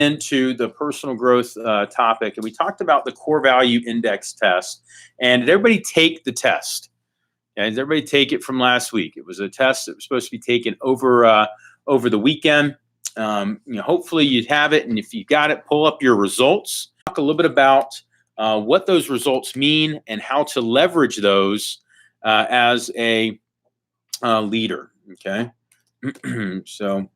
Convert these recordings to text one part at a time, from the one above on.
into the personal growth topic, and we talked about the core value index test. And did everybody take the test? Yeah, did everybody take it from last week? It was a test that was supposed to be taken over the weekend. Hopefully you'd have it, and if you got it, pull up your results. Talk a little bit about what those results mean and how to leverage those as a leader. Okay, so.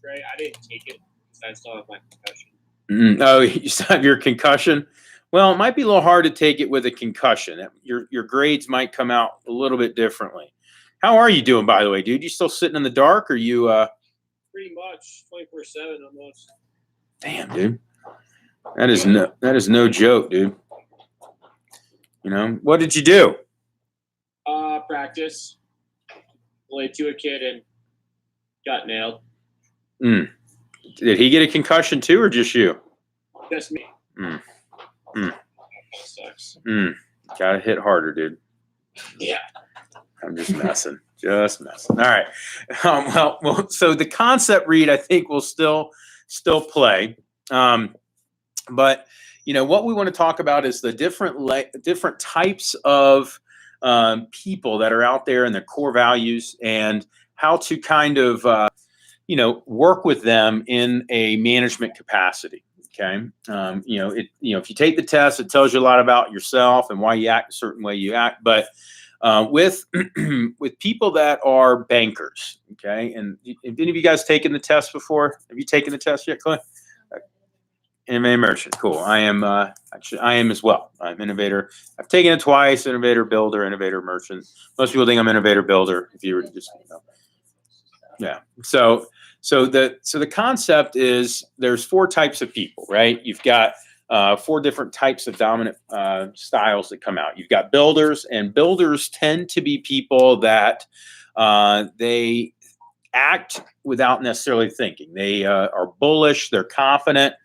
Trey, I didn't take it because I still have my concussion. Oh, you still have your concussion? Well, it might be a little hard to take it with a concussion. Your grades might come out a little bit differently. How are you doing, by the way, dude? You still sitting in the dark, or you? Pretty much 24/7 almost. Damn, dude. That is no joke, dude. What did you do? Practice. Played to a kid and got nailed. Did he get a concussion too, or just you? Just me. That sucks. Gotta hit harder, dude. Yeah. I'm just messing. All right. Well, so the concept read, I think, will still play. But what we want to talk about is the different types of people that are out there and their core values, and how to kind of work with them in a management capacity. Okay. If you take the test, it tells you a lot about yourself and why you act a certain way you act. But with people that are bankers, okay. And have any of you guys taken the test before? Have you taken the test yet, Clay? M&A merchant, cool. I am as well. I'm innovator. I've taken it twice. Innovator builder, innovator merchant. Most people think I'm innovator builder. If you were just, yeah. So the concept is there's 4 types of people, right? You've got 4 different types of dominant styles that come out. You've got builders, and builders tend to be people that they act without necessarily thinking. They are bullish. They're confident.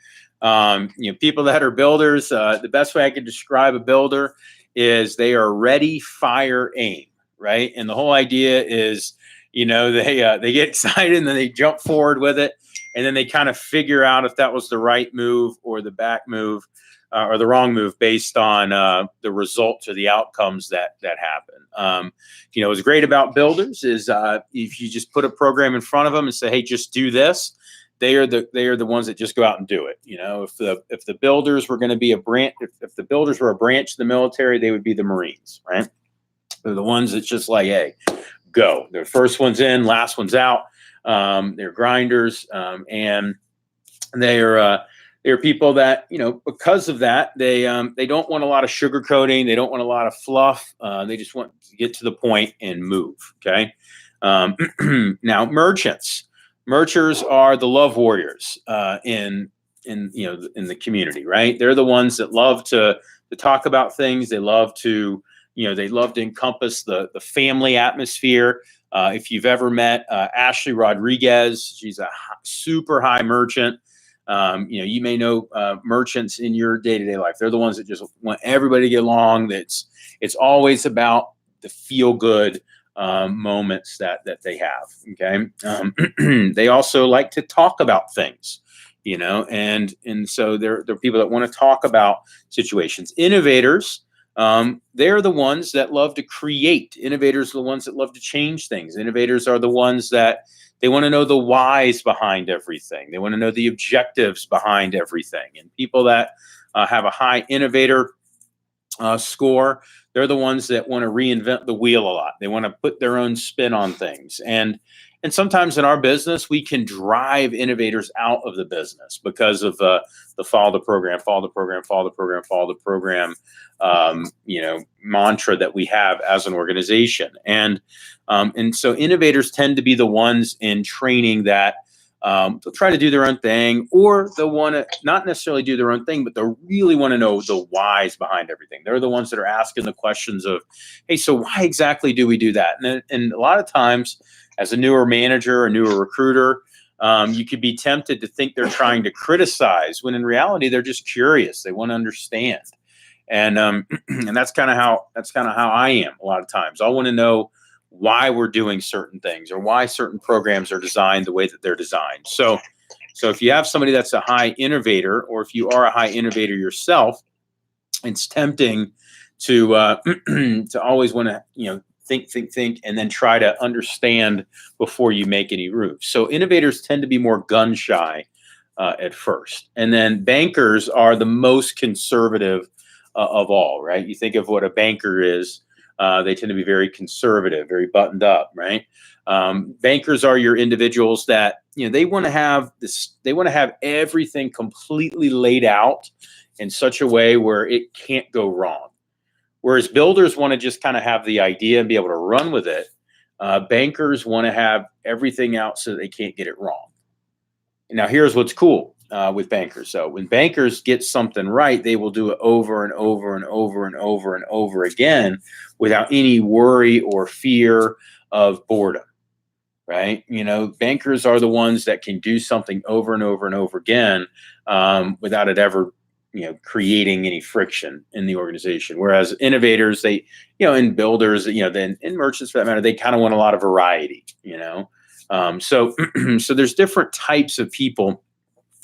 People that are builders, the best way I could describe a builder is they are ready, fire, aim, right? And the whole idea is, they get excited and then they jump forward with it, and then they kind of figure out if that was the right move or the back move or the wrong move based on the results or the outcomes that happen. What's great about builders is if you just put a program in front of them and say, hey, just do this, they are the ones that just go out and do it. If the builders were going to be a branch, if the builders were a branch of the military, they would be the Marines, right? They're the ones that's just like, hey, go. They're first ones in, last ones out. They're grinders, and they're people that because of that they don't want a lot of sugarcoating. They don't want a lot of fluff. They just want to get to the point and move. Okay. Now merchants are the love warriors in the community, right? They're the ones that love to talk about things. They love to encompass the family atmosphere. If you've ever met Ashley Rodriguez, she's a super high merchant. You may know merchants in your day-to-day life. They're the ones that just want everybody to get along. It's always about the feel-good moments that they have. Okay. They also like to talk about things, and so they're people that want to talk about situations. Innovators, they're the ones that love to create. Innovators are the ones that love to change things. Innovators are the ones that they want to know the whys behind everything. They want to know the objectives behind everything. And people that have a high innovator score, they're the ones that want to reinvent the wheel a lot. They want to put their own spin on things. And sometimes in our business, we can drive innovators out of the business because of the follow the program mantra that we have as an organization. And so innovators tend to be the ones in training that they'll try to do their own thing, or they'll want to not necessarily do their own thing, but they really want to know the whys behind everything. They're the ones that are asking the questions of, hey, so why exactly do we do that? And a lot of times, as a newer manager, a newer recruiter, you could be tempted to think they're trying to criticize, when in reality they're just curious. They want to understand, and that's kind of how I am a lot of times. I want to know why we're doing certain things or why certain programs are designed the way that they're designed. So So if you have somebody that's a high innovator, or if you are a high innovator yourself, it's tempting to to always want to, think, and then try to understand before you make any moves. So innovators tend to be more gun shy at first, and then bankers are the most conservative of all. Right? You think of what a banker is. They tend to be very conservative, very buttoned up. Right? Bankers are your individuals that they want to have this. They want to have everything completely laid out in such a way where it can't go wrong. Whereas builders want to just kind of have the idea and be able to run with it. Bankers want to have everything out so that they can't get it wrong. Now, here's what's cool with bankers. So when bankers get something right, they will do it over and over and over and over and over again without any worry or fear of boredom. Right? Bankers are the ones that can do something over and over and over again without it ever creating any friction in the organization. Whereas innovators, they, and builders, then in merchants for that matter, they kind of want a lot of variety, so so there's different types of people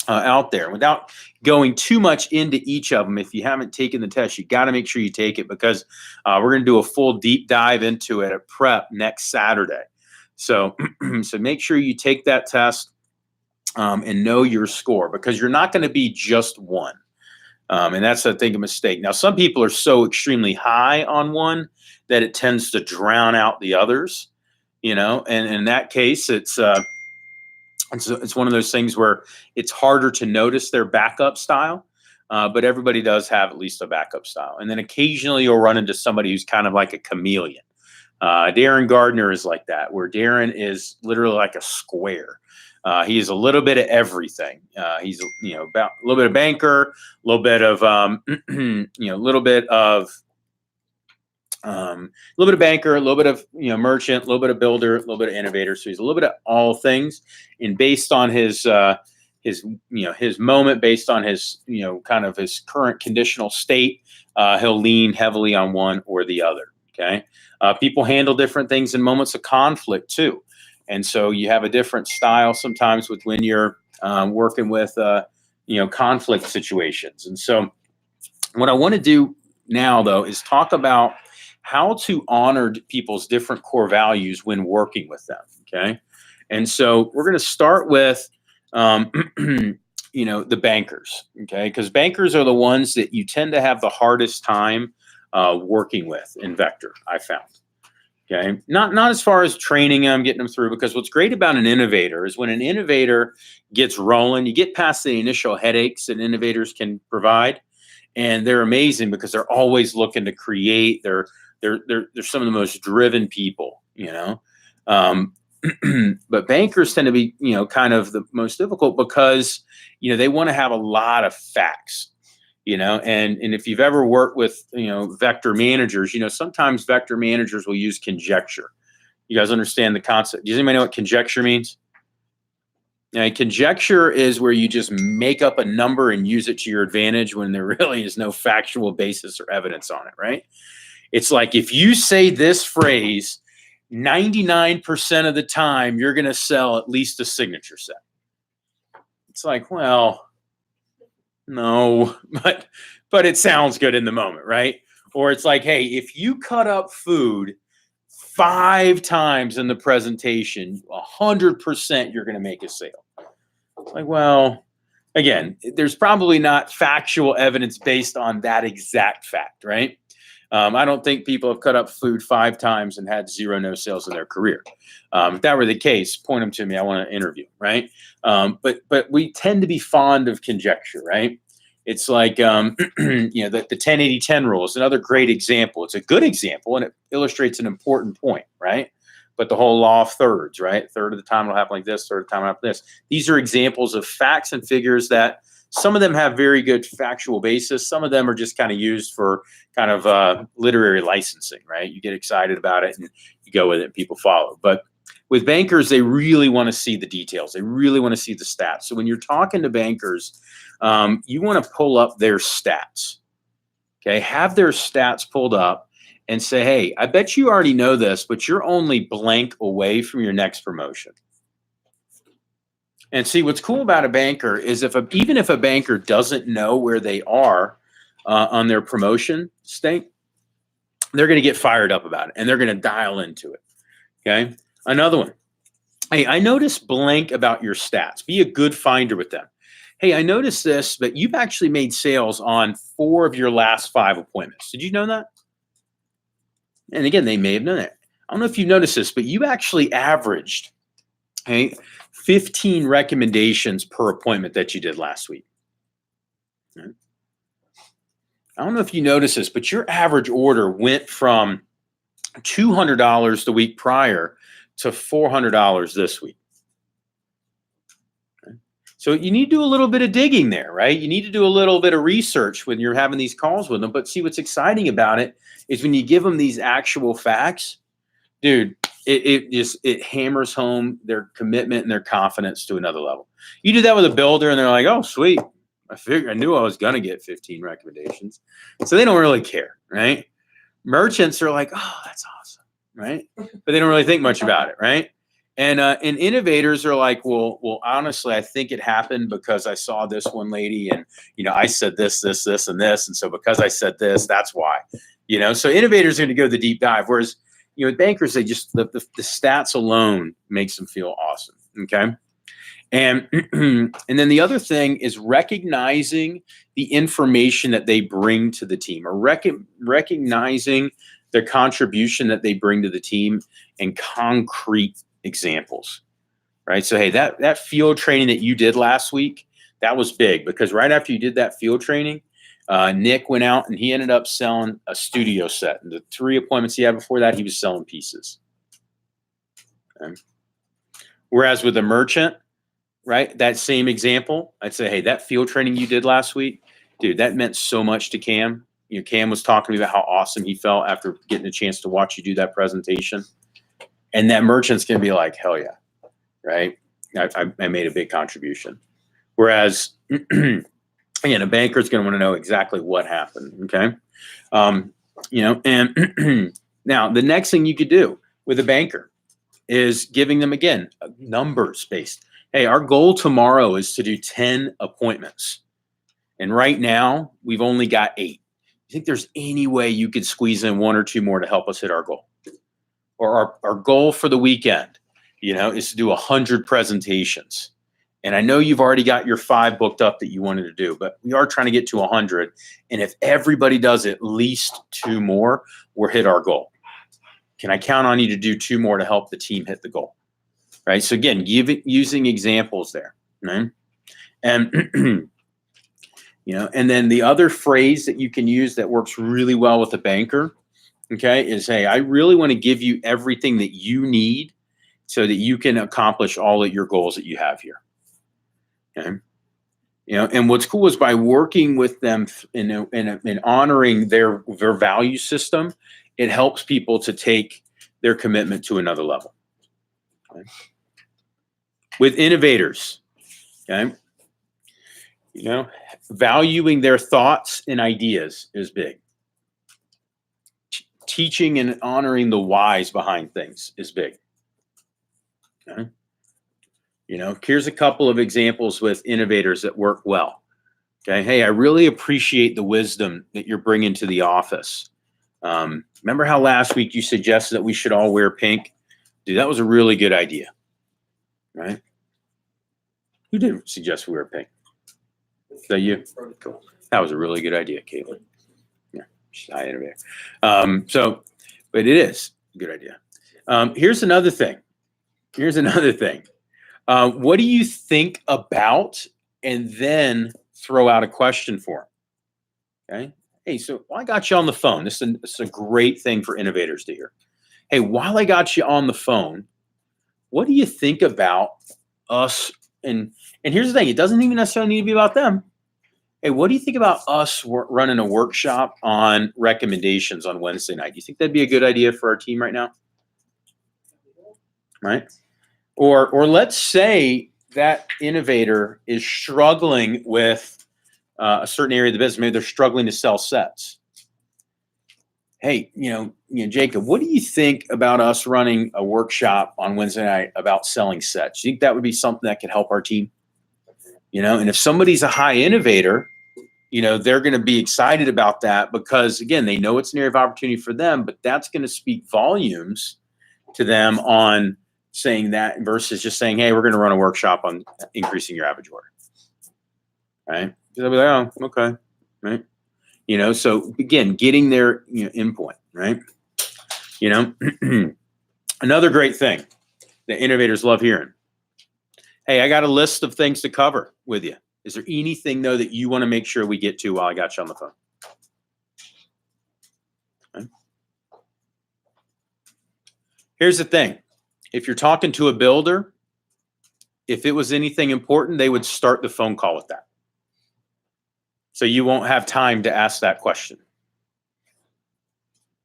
out there. Without going too much into each of them, if you haven't taken the test, you got to make sure you take it, because we're going to do a full deep dive into it at prep next Saturday. So so make sure you take that test and know your score, because you're not going to be just one. And that's, I think, a mistake. Now, some people are so extremely high on one that it tends to drown out the others, and in that case, it's one of those things where it's harder to notice their backup style, but everybody does have at least a backup style. And then occasionally you'll run into somebody who's kind of like a chameleon. Darren Gardner is like that, where Darren is literally like a square. He's a little bit of everything. He's about a little bit of banker, a little bit of a little bit of banker, a little bit of merchant, a little bit of builder, a little bit of innovator. So he's a little bit of all things, and based on his moment, based on his kind of his current conditional state, he'll lean heavily on one or the other. Okay, people handle different things in moments of conflict too. And so you have a different style sometimes with when you're working with, conflict situations. And so what I want to do now, though, is talk about how to honor people's different core values when working with them. Okay. And so we're going to start with, the bankers. Okay. Because bankers are the ones that you tend to have the hardest time working with in Vector, I found. Okay, not as far as training them, getting them through, because what's great about an innovator is when an innovator gets rolling, you get past the initial headaches that innovators can provide, and they're amazing because they're always looking to create. They're some of the most driven people, but bankers tend to be, kind of the most difficult because, they want to have a lot of facts. And if you've ever worked with, vector managers, sometimes vector managers will use conjecture. You guys understand the concept? Does anybody know what conjecture means? Now, conjecture is where you just make up a number and use it to your advantage when there really is no factual basis or evidence on it, right? It's like, if you say this phrase 99% of the time, you're going to sell at least a signature set. It's like, well, no, but it sounds good in the moment, right? Or it's like, hey, if you cut up food 5 times in the presentation, 100% you're going to make a sale. It's like, well, again, there's probably not factual evidence based on that exact fact, right? I don't think people have cut up food 5 times and had 0 no sales in their career. If that were the case, point them to me. I want to interview, right? But we tend to be fond of conjecture, right? It's like, the 10-80-10 rule is another great example. It's a good example, and it illustrates an important point, right? But the whole law of thirds, right? Third of the time it'll happen like this, third of the time it'll happen like this. These are examples of facts and figures that some of them have very good factual basis. Some of them are just kind of used for kind of literary licensing, right? You get excited about it and you go with it and people follow. But with bankers, they really want to see the details. They really want to see the stats. So when you're talking to bankers, you want to pull up their stats. Okay, have their stats pulled up and say, hey, I bet you already know this, but you're only blank away from your next promotion. And see, what's cool about a banker is even if a banker doesn't know where they are on their promotion stake, they're going to get fired up about it and they're going to dial into it. Okay. Another one. Hey, I noticed blank about your stats. Be a good finder with them. Hey, I noticed this, but you've actually made sales on 4 of your last 5 appointments. Did you know that? And again, they may have known that. I don't know if you noticed this, but you actually averaged 15 recommendations per appointment that you did last week. Okay. I don't know if you noticed this, but your average order went from $200 the week prior to $400 this week. Okay. So you need to do a little bit of digging there, right? You need to do a little bit of research when you're having these calls with them. But see, what's exciting about it is when you give them these actual facts, dude, it hammers home their commitment and their confidence to another level. You do that with a builder and they're like, oh, sweet. I knew I was going to get 15 recommendations. So they don't really care, right? Merchants are like, oh, that's awesome, right? But they don't really think much about it, right? And innovators are like, well, honestly, I think it happened because I saw this one lady and, I said this, and this. And so because I said this, that's why, so innovators are going to go the deep dive. Whereas, with bankers, they just, the stats alone makes them feel awesome. Okay. And then the other thing is recognizing the information that they bring to the team, or recognizing their contribution that they bring to the team and concrete examples, right? So, hey, that field training that you did last week, that was big because right after you did that field training, Nick went out and he ended up selling a studio set. And the 3 appointments he had before that, he was selling pieces. Okay. Whereas with a merchant, right, that same example, I'd say, hey, that field training you did last week, dude, that meant so much to Cam. Cam was talking to me about how awesome he felt after getting a chance to watch you do that presentation. And that merchant's going to be like, hell yeah, right? I made a big contribution. Whereas, again, a banker's going to want to know exactly what happened, okay? And now the next thing you could do with a banker is giving them, again, numbers based. Hey, our goal tomorrow is to do 10 appointments. And right now, we've only got 8. You think there's any way you could squeeze in 1 or 2 more to help us hit our goal? Or our goal for the weekend, is to do 100 presentations. And I know you've already got your 5 booked up that you wanted to do, but we are trying to get to 100. And if everybody does at least 2 more, we'll hit our goal. Can I count on you to do 2 more to help the team hit the goal? Right. So again, using examples there. Right? And, and then the other phrase that you can use that works really well with a banker, okay, is, hey, I really want to give you everything that you need so that you can accomplish all of your goals that you have here. Okay. And what's cool is by working with them and honoring their value system, it helps people to take their commitment to another level. Okay. With innovators, okay, valuing their thoughts and ideas is big. Teaching and honoring the whys behind things is big. Okay. Here's a couple of examples with innovators that work well. Okay. Hey, I really appreciate the wisdom that you're bringing to the office. Remember how last week you suggested that we should all wear pink? Dude, that was a really good idea. Right? Who did suggest we wear pink? Is that you? Cool. That was a really good idea, Caitlin. Yeah, she's a high innovator. But it is a good idea. Here's another thing. What do you think about? And then throw out a question for them. Okay. Hey, so while I got you on the phone, this is a great thing for innovators to hear. Hey, while I got you on the phone, what do you think about us? And here's the thing, it doesn't even necessarily need to be about them. Hey, what do you think about us running a workshop on recommendations on Wednesday night? Do you think that'd be a good idea for our team right now? Right? Or let's say that innovator is struggling with a certain area of the business. Maybe they're struggling to sell sets. hey, Jacob, what do you think about us running a workshop on Wednesday night about selling sets? Do you think that would be something that could help our team? And if somebody's a high innovator, they're going to be excited about that because, again, they know it's an area of opportunity for them, but that's going to speak volumes to them on saying that versus just saying, hey, we're going to run a workshop on increasing your average order. Right? They'll be like, oh, okay. Right. So again, getting their input, right? Another great thing that innovators love hearing. Hey, I got a list of things to cover with you. Is there anything though that you want to make sure we get to while I got you on the phone? Okay. Here's the thing. If you're talking to a builder, if it was anything important, they would start the phone call with that. So you won't have time to ask that question.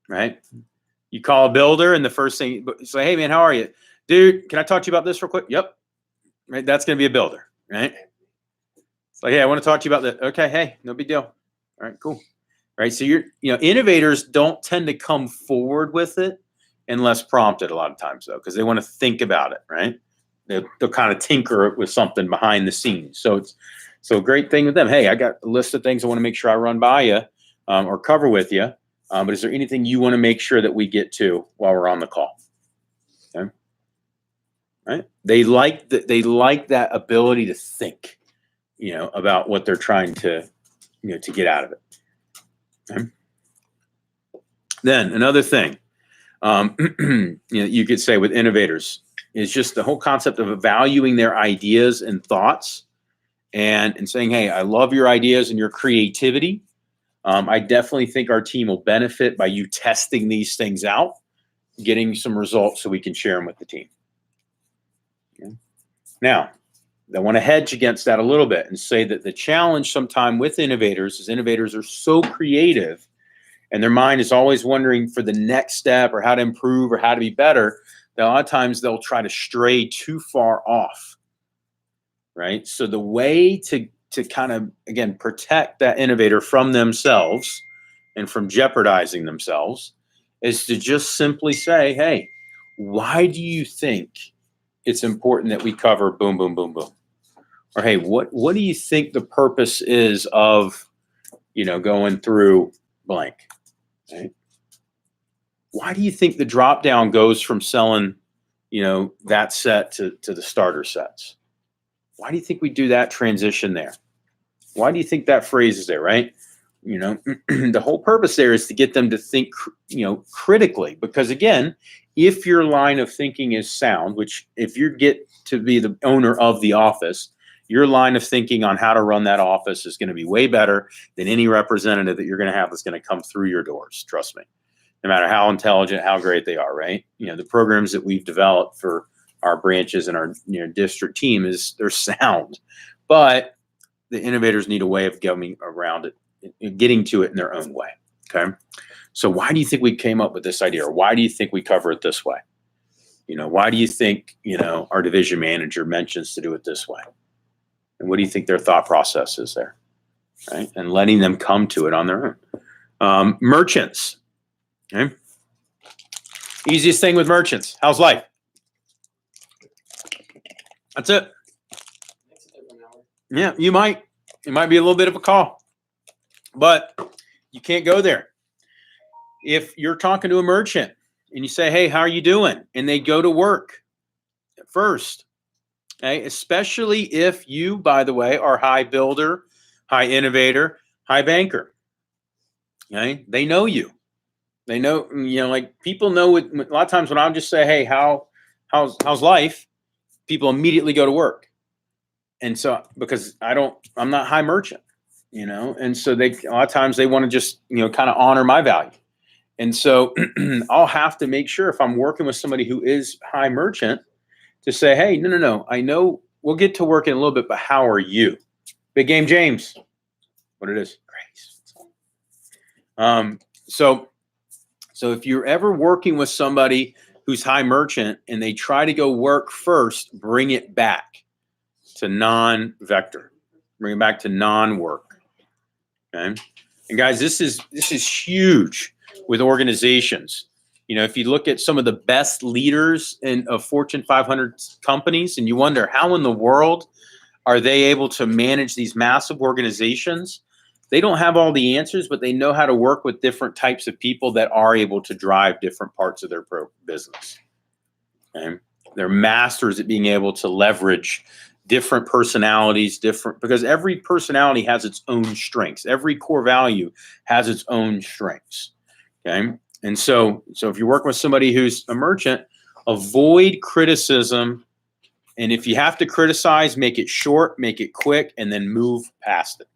Right? You call a builder and the first thing, say, hey man, how are you? Dude, can I talk to you about this real quick? Yep. Right. That's going to be a builder. Right. It's like, hey, I want to talk to you about that. Okay. Hey, no big deal. All right, cool. Right. So innovators don't tend to come forward with it unless prompted a lot of times though, because they want to think about it. Right. They'll kind of tinker with something behind the scenes. So a great thing with them. Hey, I got a list of things I want to make sure I run by you or cover with you. But is there anything you want to make sure that we get to while we're on the call? Okay. Right. They like that ability to think, about what they're trying to, to get out of it. Okay. Then another thing, you could say with innovators is just the whole concept of valuing their ideas and thoughts and saying, hey, I love your ideas and your creativity. I definitely think our team will benefit by you testing these things out, getting some results so we can share them with the team. Okay. Now, I want to hedge against that a little bit and say that the challenge sometime with innovators is innovators are so creative and their mind is always wondering for the next step or how to improve or how to be better, that a lot of times they'll try to stray too far off. Right? So the way to kind of, again, protect that innovator from themselves and from jeopardizing themselves is to just simply say, hey, why do you think it's important that we cover boom, boom, boom, boom? Or, hey, what do you think the purpose is of, going through blank? Right? Why do you think the drop down goes from selling, that set to the starter sets? Why do you think we do that transition there? Why do you think that phrase is there, right? The whole purpose there is to get them to think, critically. Because again, if your line of thinking is sound, which if you get to be the owner of the office, your line of thinking on how to run that office is going to be way better than any representative that you're going to have that's going to come through your doors. Trust me. No matter how intelligent, how great they are, right? The programs that we've developed for our branches and our district team they're sound, but the innovators need a way of going around it, getting to it in their own way. Okay. So why do you think we came up with this idea? Or why do you think we cover it this way? Why do you think, our division manager mentions to do it this way? And what do you think their thought process is there? Right. And letting them come to it on their own. Merchants. Okay. Easiest thing with merchants. How's life? That's it. Yeah, it might be a little bit of a call, but you can't go there. If you're talking to a merchant and you say, hey, how are you doing? And they go to work first, okay? Especially if you, by the way, are high builder, high innovator, high banker, okay? They know you. They know, like people know it. A lot of times when I just say, hey, how's life? People immediately go to work. And so, because I'm not high merchant, and so a lot of times they want to just, kind of honor my value. And so I'll have to make sure if I'm working with somebody who is high merchant to say, hey, no, I know we'll get to work in a little bit, but how are you? Big game, James. What it is? Grace. So if you're ever working with somebody who's high merchant and they try to go work first, bring it back to non-vector, bring it back to non-work. Okay. And guys, this is huge with organizations. You know, if you look at some of the best leaders of Fortune 500 companies, and you wonder how in the world are they able to manage these massive organizations? They don't have all the answers, but they know how to work with different types of people that are able to drive different parts of their business. Okay? They're masters at being able to leverage different personalities, because every personality has its own strengths. Every core value has its own strengths. Okay. And so if you're working with somebody who's a merchant, avoid criticism. And if you have to criticize, make it short, make it quick, and then move past it.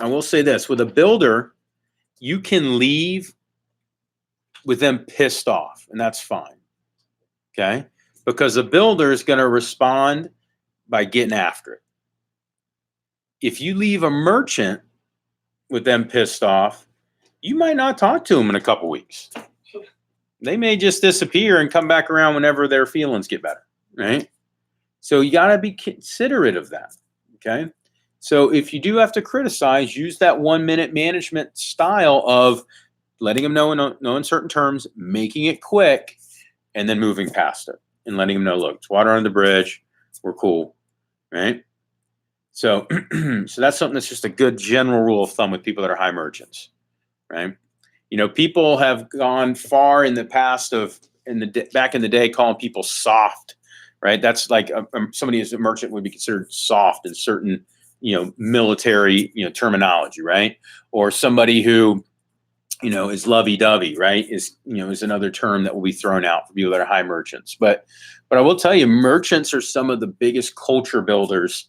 I will say this, with a builder, you can leave with them pissed off, and that's fine. Okay. Because a builder is going to respond by getting after it. If you leave a merchant with them pissed off, you might not talk to them in a couple weeks. They may just disappear and come back around whenever their feelings get better, right? So you got to be considerate of that, okay? So if you do have to criticize, use that 1-minute management style of letting them know in no uncertain terms, making it quick, and then moving past it and letting them know, look, it's water under the bridge, we're cool, right? So, so that's something that's just a good general rule of thumb with people that are high merchants, right? You know, people have gone far in the past back in the day calling people soft, right? That's like somebody who's a merchant would be considered soft in certain, military, terminology, right? Or somebody who, is lovey-dovey, right? Is another term that will be thrown out for people that are high merchants. But I will tell you, merchants are some of the biggest culture builders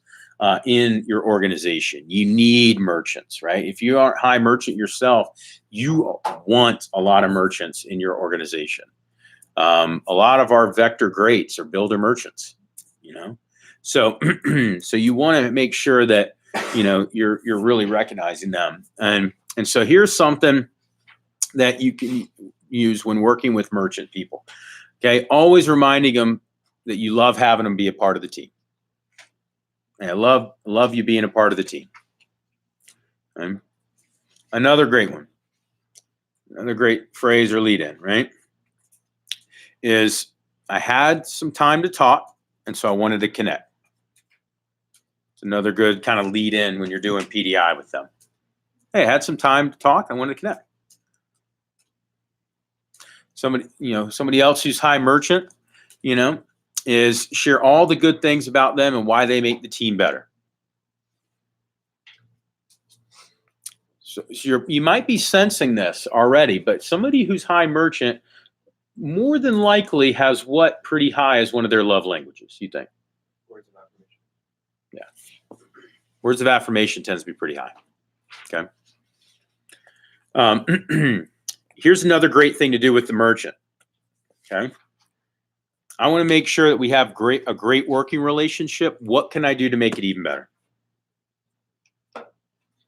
in your organization. You need merchants, right? If you aren't high merchant yourself, you want a lot of merchants in your organization. A lot of our vector greats are builder merchants, So, so you want to make sure that, you're really recognizing them. And so here's something that you can use when working with merchant people. Okay. Always reminding them that you love having them be a part of the team. And I love you being a part of the team. Okay. Another great one, another great phrase or lead in, right? Is I had some time to talk, and so I wanted to connect. It's another good kind of lead in when you're doing PDI with them. Hey, I had some time to talk, I wanted to connect. Somebody else who's high merchant, is share all the good things about them and why they make the team better. So you might be sensing this already, but somebody who's high merchant more than likely has what pretty high as one of their love languages, you think? Words of affirmation. Yeah. Words of affirmation tends to be pretty high. Okay. Here's another great thing to do with the merchant. Okay. I want to make sure that we have a great working relationship. What can I do to make it even better?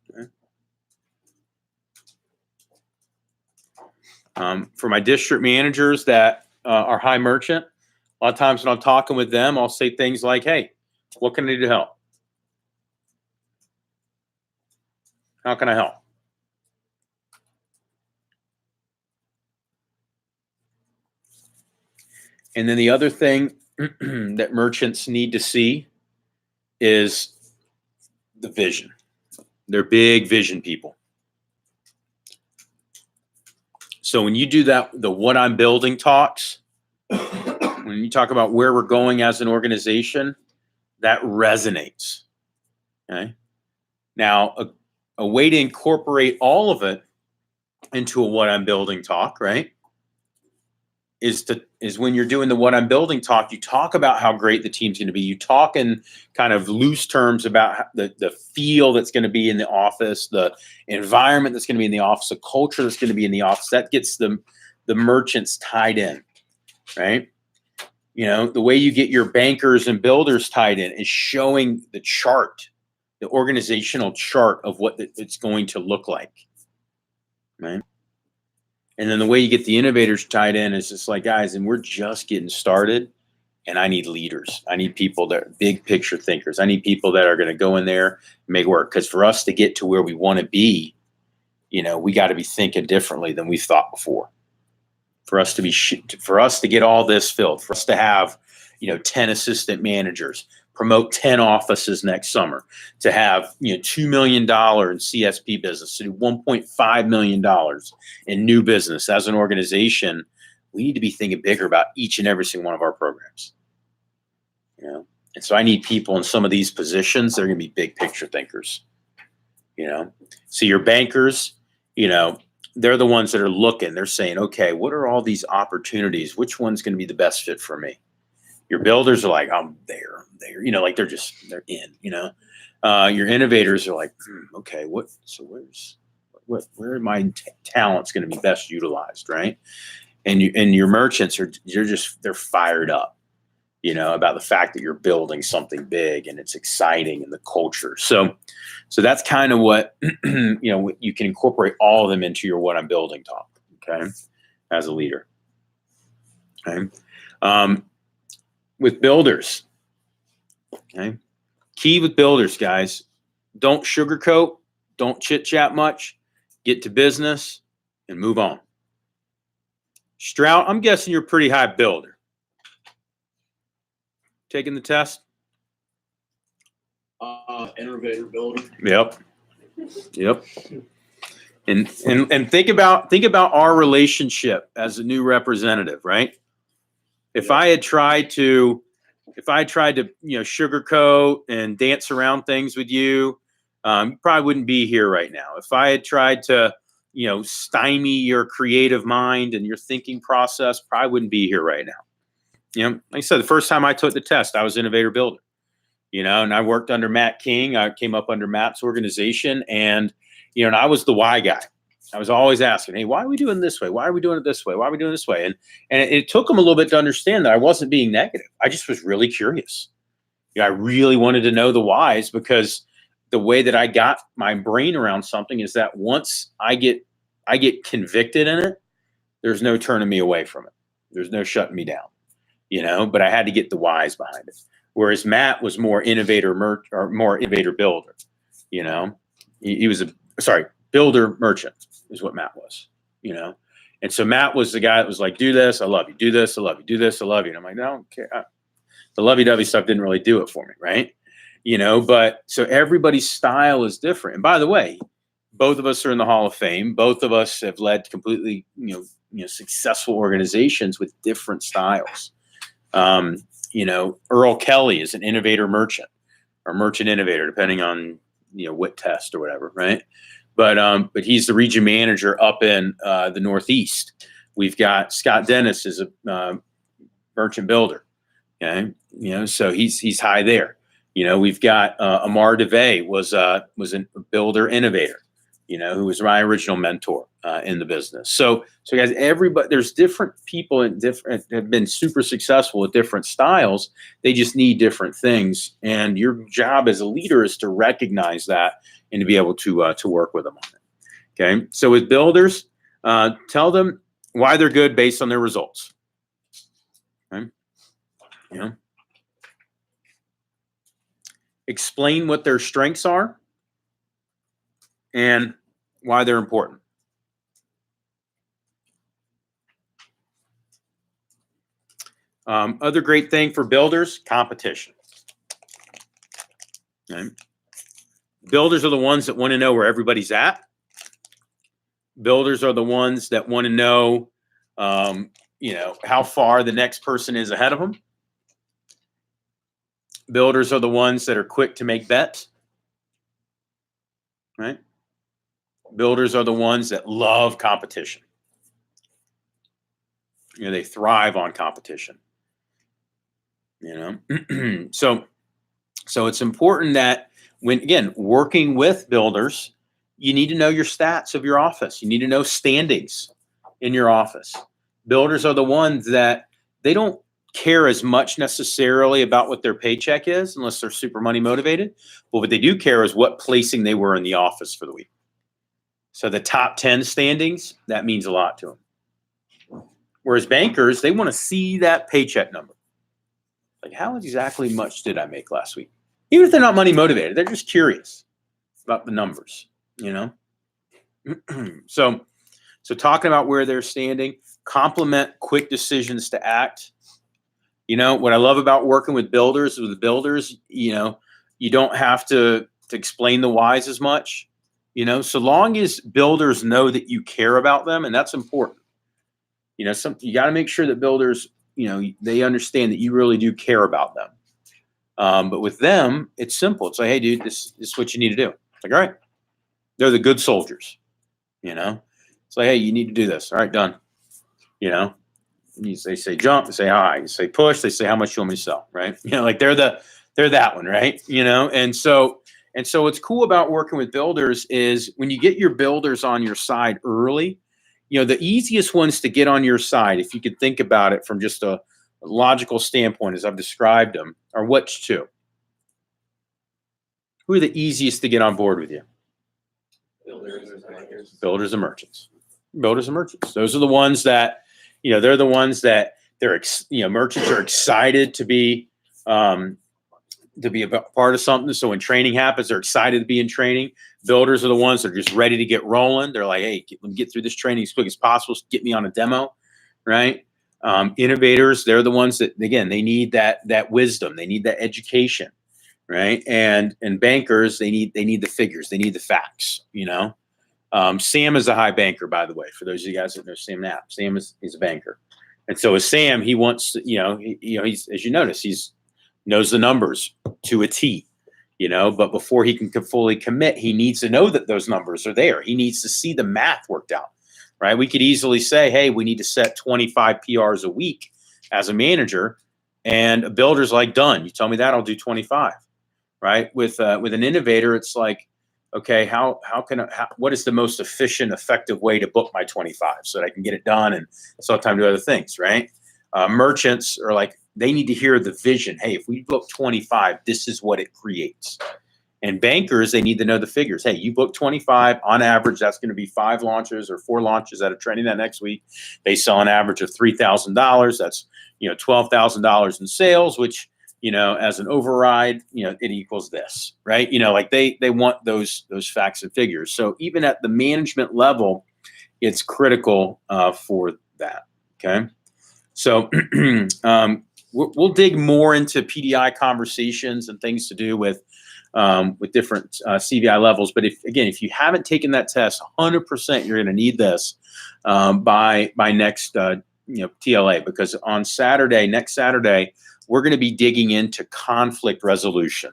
Okay. For my district managers that are high merchant, a lot of times when I'm talking with them, I'll say things like, hey, what can I do to help? How can I help? And then the other thing that merchants need to see is the vision. They're big vision people. So when you do that, the what I'm building talks, when you talk about where we're going as an organization, that resonates. Okay. Now, a way to incorporate all of it into a what I'm building talk, right? Is when you're doing the what I'm building talk, you talk about how great the team's going to be. You talk in kind of loose terms about the feel that's going to be in the office, the environment that's going to be in the office, the culture that's going to be in the office. That gets the merchants tied in, right? The way you get your bankers and builders tied in is showing the chart, the organizational chart of what it's going to look like, right? And then the way you get the innovators tied in is just like, guys, and we're just getting started. And I need leaders. I need people that are big picture thinkers. I need people that are going to go in there and make it work. Because for us to get to where we want to be, we got to be thinking differently than we've thought before. For us to get all this filled, for us to have, 10 assistant managers, promote 10 offices next summer, to have, $2 million in CSP business, to do $1.5 million in new business as an organization, we need to be thinking bigger about each and every single one of our programs. And so I need people in some of these positions. They're going to be big picture thinkers. So your bankers, they're the ones that are looking. They're saying, okay, what are all these opportunities? Which one's going to be the best fit for me? Your builders are like, I'm there, like they're in. Your innovators are like, okay, where are my talents going to be best utilized, right? And your merchants they're fired up, about the fact that you're building something big and it's exciting and the culture. So that's kind of what, you can incorporate all of them into your what I'm building talk, okay, as a leader. Okay. With builders, okay, key with builders, guys, don't sugarcoat, don't chit chat much, get to business and move on. Strout, I'm guessing you're a pretty high builder. Taking the test? Innovator builder. Yep. And think about our relationship as a new representative, right? If I had tried to, sugarcoat and dance around things with you, you probably wouldn't be here right now. If I had tried to, stymie your creative mind and your thinking process, probably wouldn't be here right now. Like I said, the first time I took the test, I was innovator builder, and I worked under Matt King. I came up under Matt's organization, and, and I was the why guy. I was always asking, hey, why are we doing this way? Why are we doing it this way? Why are we doing it this way? And it took them a little bit to understand that I wasn't being negative. I just was really curious. I really wanted to know the whys, because the way that I got my brain around something is that once I get convicted in it, there's no turning me away from it. There's no shutting me down, but I had to get the whys behind it. Whereas Matt was more innovator builder, he was builder merchant is what Matt was, and so Matt was the guy that was like, do this, I love you, do this, I love you, do this, I love you. And I'm like, no, okay. The lovey-dovey stuff didn't really do it for me, right? But so everybody's style is different. And by the way, both of us are in the Hall of Fame. Both of us have led completely, successful organizations with different styles. Earl Kelly is an innovator merchant or merchant innovator, depending on, what test or whatever, right? But he's the region manager up in the Northeast. We've got Scott Dennis is a merchant builder. Okay, so he's high there. We've got Amar DeVay was a builder innovator, who was my original mentor in the business. So guys, there's different people have been super successful with different styles. They just need different things, and your job as a leader is to recognize that and to be able to work with them on it. Okay, so with builders, tell them why they're good based on their results. Okay. Explain what their strengths are and why they're important. Other great thing for builders, competition. Okay. Builders are the ones that want to know where everybody's at. Builders are the ones that want to know, how far the next person is ahead of them. Builders are the ones that are quick to make bets, right? Builders are the ones that love competition. They thrive on competition. So it's important that when, again, working with builders, you need to know your stats of your office. You need to know standings in your office. Builders are the ones that they don't care as much necessarily about what their paycheck is unless they're super money motivated. But what they do care is what placing they were in the office for the week. So the top 10 standings, that means a lot to them. Whereas bankers, they want to see that paycheck number. Like, how exactly much did I make last week? Even if they're not money motivated, they're just curious about the numbers, you know? So talking about where they're standing, complement quick decisions to act. You know, what I love about working with builders, you know, you don't have to explain the whys as much, you know, so long as builders know that you care about them, and that's important. You know, you got to make sure that builders, you know, they understand that you really do care about them. But with them, it's simple. It's like, hey, dude, this is what you need to do. It's like, all right, they're the good soldiers, you know. It's like, hey, you need to do this. All right, done. You know, they say jump, they say high, you say push, they say how much you want me to sell, right? You know, like they're that one, right? You know, and so what's cool about working with builders is when you get your builders on your side early, you know, the easiest ones to get on your side, if you could think about it from just a logical standpoint, as I've described them, are which two? Who are the easiest to get on board with you? Builders and merchants. Builders and merchants. Those are the ones that, you know, they're the ones that merchants are excited to be a part of something. So when training happens, they're excited to be in training. Builders are the ones that are just ready to get rolling. They're like, hey, let me get through this training as quick as possible. Get me on a demo, right? Innovators, they're the ones that, again, they need that wisdom. They need that education, right? And bankers, they need the figures. They need the facts, you know? Sam is a high banker, by the way, for those of you guys that know Sam Knapp. Sam he's a banker. And so as Sam, he wants to, he's, as you notice, he's knows the numbers to a T, you know, but before he can fully commit, he needs to know that those numbers are there. He needs to see the math worked out, right? We could easily say, hey, we need to set 25 PRs a week as a manager, and a builder's like, done. You tell me that, I'll do 25, right? With an innovator, it's like, okay, what is the most efficient, effective way to book my 25 so that I can get it done and still have time to do other things, right? Merchants are like, they need to hear the vision. Hey, if we book 25, this is what it creates. And bankers, they need to know the figures. Hey, you book 25, on average, that's going to be 5 launches or 4 launches at a training that next week. They sell an average of $3,000. That's, you know, $12,000 in sales, which, you know, as an override, you know, it equals this, right? You know, like they want those facts and figures. So even at the management level, it's critical for that. Okay. So we'll dig more into PDI conversations and things to do with different CVI levels. But if you haven't taken that test, 100% you're going to need this by next TLA, because on next Saturday, we're going to be digging into conflict resolution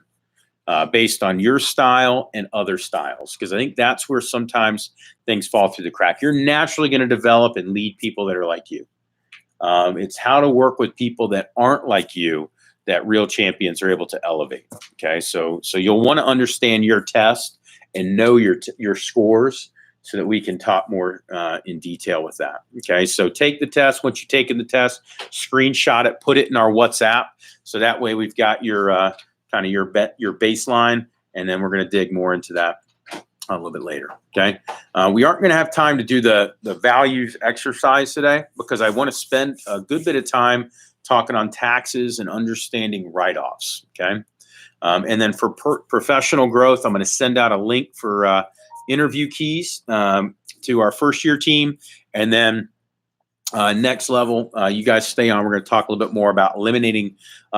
based on your style and other styles, because I think that's where sometimes things fall through the crack. You're naturally going to develop and lead people that are like you. It's how to work with people that aren't like you that real champions are able to elevate. Okay, so you'll want to understand your test and know your scores so that we can talk more in detail with that. Okay, so take the test. Once you've taken the test, screenshot it, put it in our WhatsApp, so that way we've got your kind of your baseline, and then we're going to dig more into that a little bit later. Okay, we aren't going to have time to do the values exercise today because I want to spend a good bit of time talking on taxes and understanding write-offs. Okay, and then for professional growth, I'm going to send out a link for interview keys to our first year team, and then next level, you guys stay on. We're going to talk a little bit more about eliminating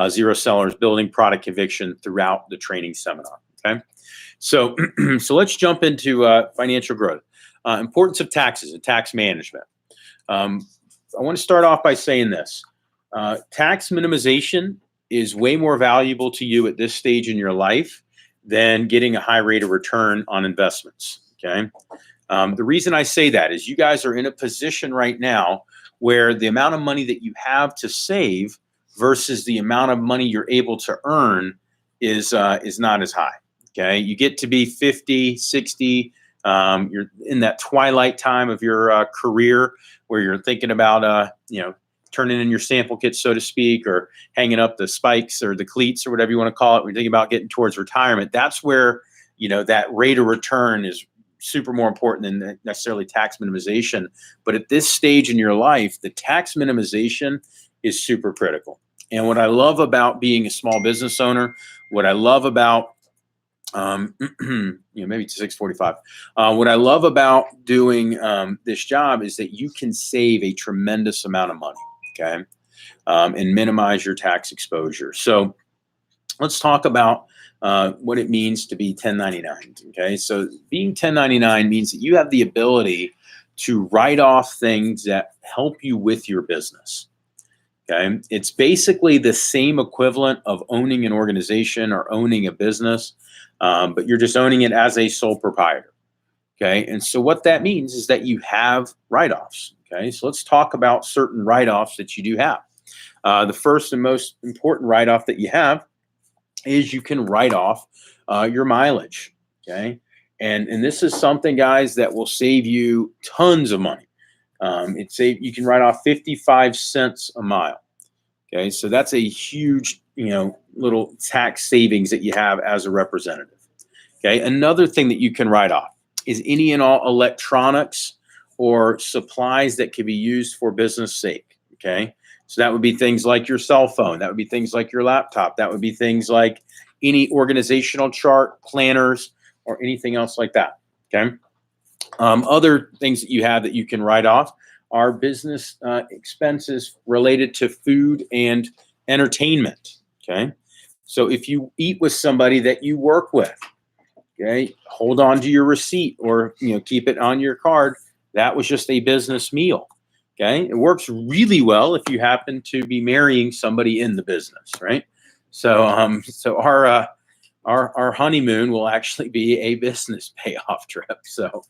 zero sellers, building product conviction throughout the training seminar. Okay, so let's jump into financial growth. Importance of taxes and tax management. I want to start off by saying this. Tax minimization is way more valuable to you at this stage in your life than getting a high rate of return on investments. Okay. The reason I say that is you guys are in a position right now where the amount of money that you have to save versus the amount of money you're able to earn is not as high. Okay. You get to be 50, 60. You're in that twilight time of your career where you're thinking about, turning in your sample kits, so to speak, or hanging up the spikes or the cleats or whatever you want to call it. When you're thinking about getting towards retirement, that's where, that rate of return is super more important than necessarily tax minimization. But at this stage in your life, the tax minimization is super critical. And what I love about being a small business owner, what I love about maybe it's 6:45. What I love about doing this job is that you can save a tremendous amount of money, okay, and minimize your tax exposure. So let's talk about what it means to be 1099. Okay, so being 1099 means that you have the ability to write off things that help you with your business. Okay, it's basically the same equivalent of owning an organization or owning a business, but you're just owning it as a sole proprietor. Okay, and so what that means is that you have write-offs. Okay, so let's talk about certain write-offs that you do have. The first and most important write-off that you have is you can write off your mileage. Okay, and this is something, guys, that will save you tons of money. You can write off 55 cents a mile. Okay, so that's a huge, little tax savings that you have as a representative. Okay, another thing that you can write off is any and all electronics or supplies that can be used for business sake. Okay, so that would be things like your cell phone, that would be things like your laptop, that would be things like any organizational chart, planners, or anything else like that. Okay. Other things that you have that you can write off are business expenses related to food and entertainment. Okay. So if you eat with somebody that you work with, okay, hold on to your receipt or keep it on your card. That was just a business meal. Okay. It works really well if you happen to be marrying somebody in the business, right? So so our honeymoon will actually be a business payoff trip. So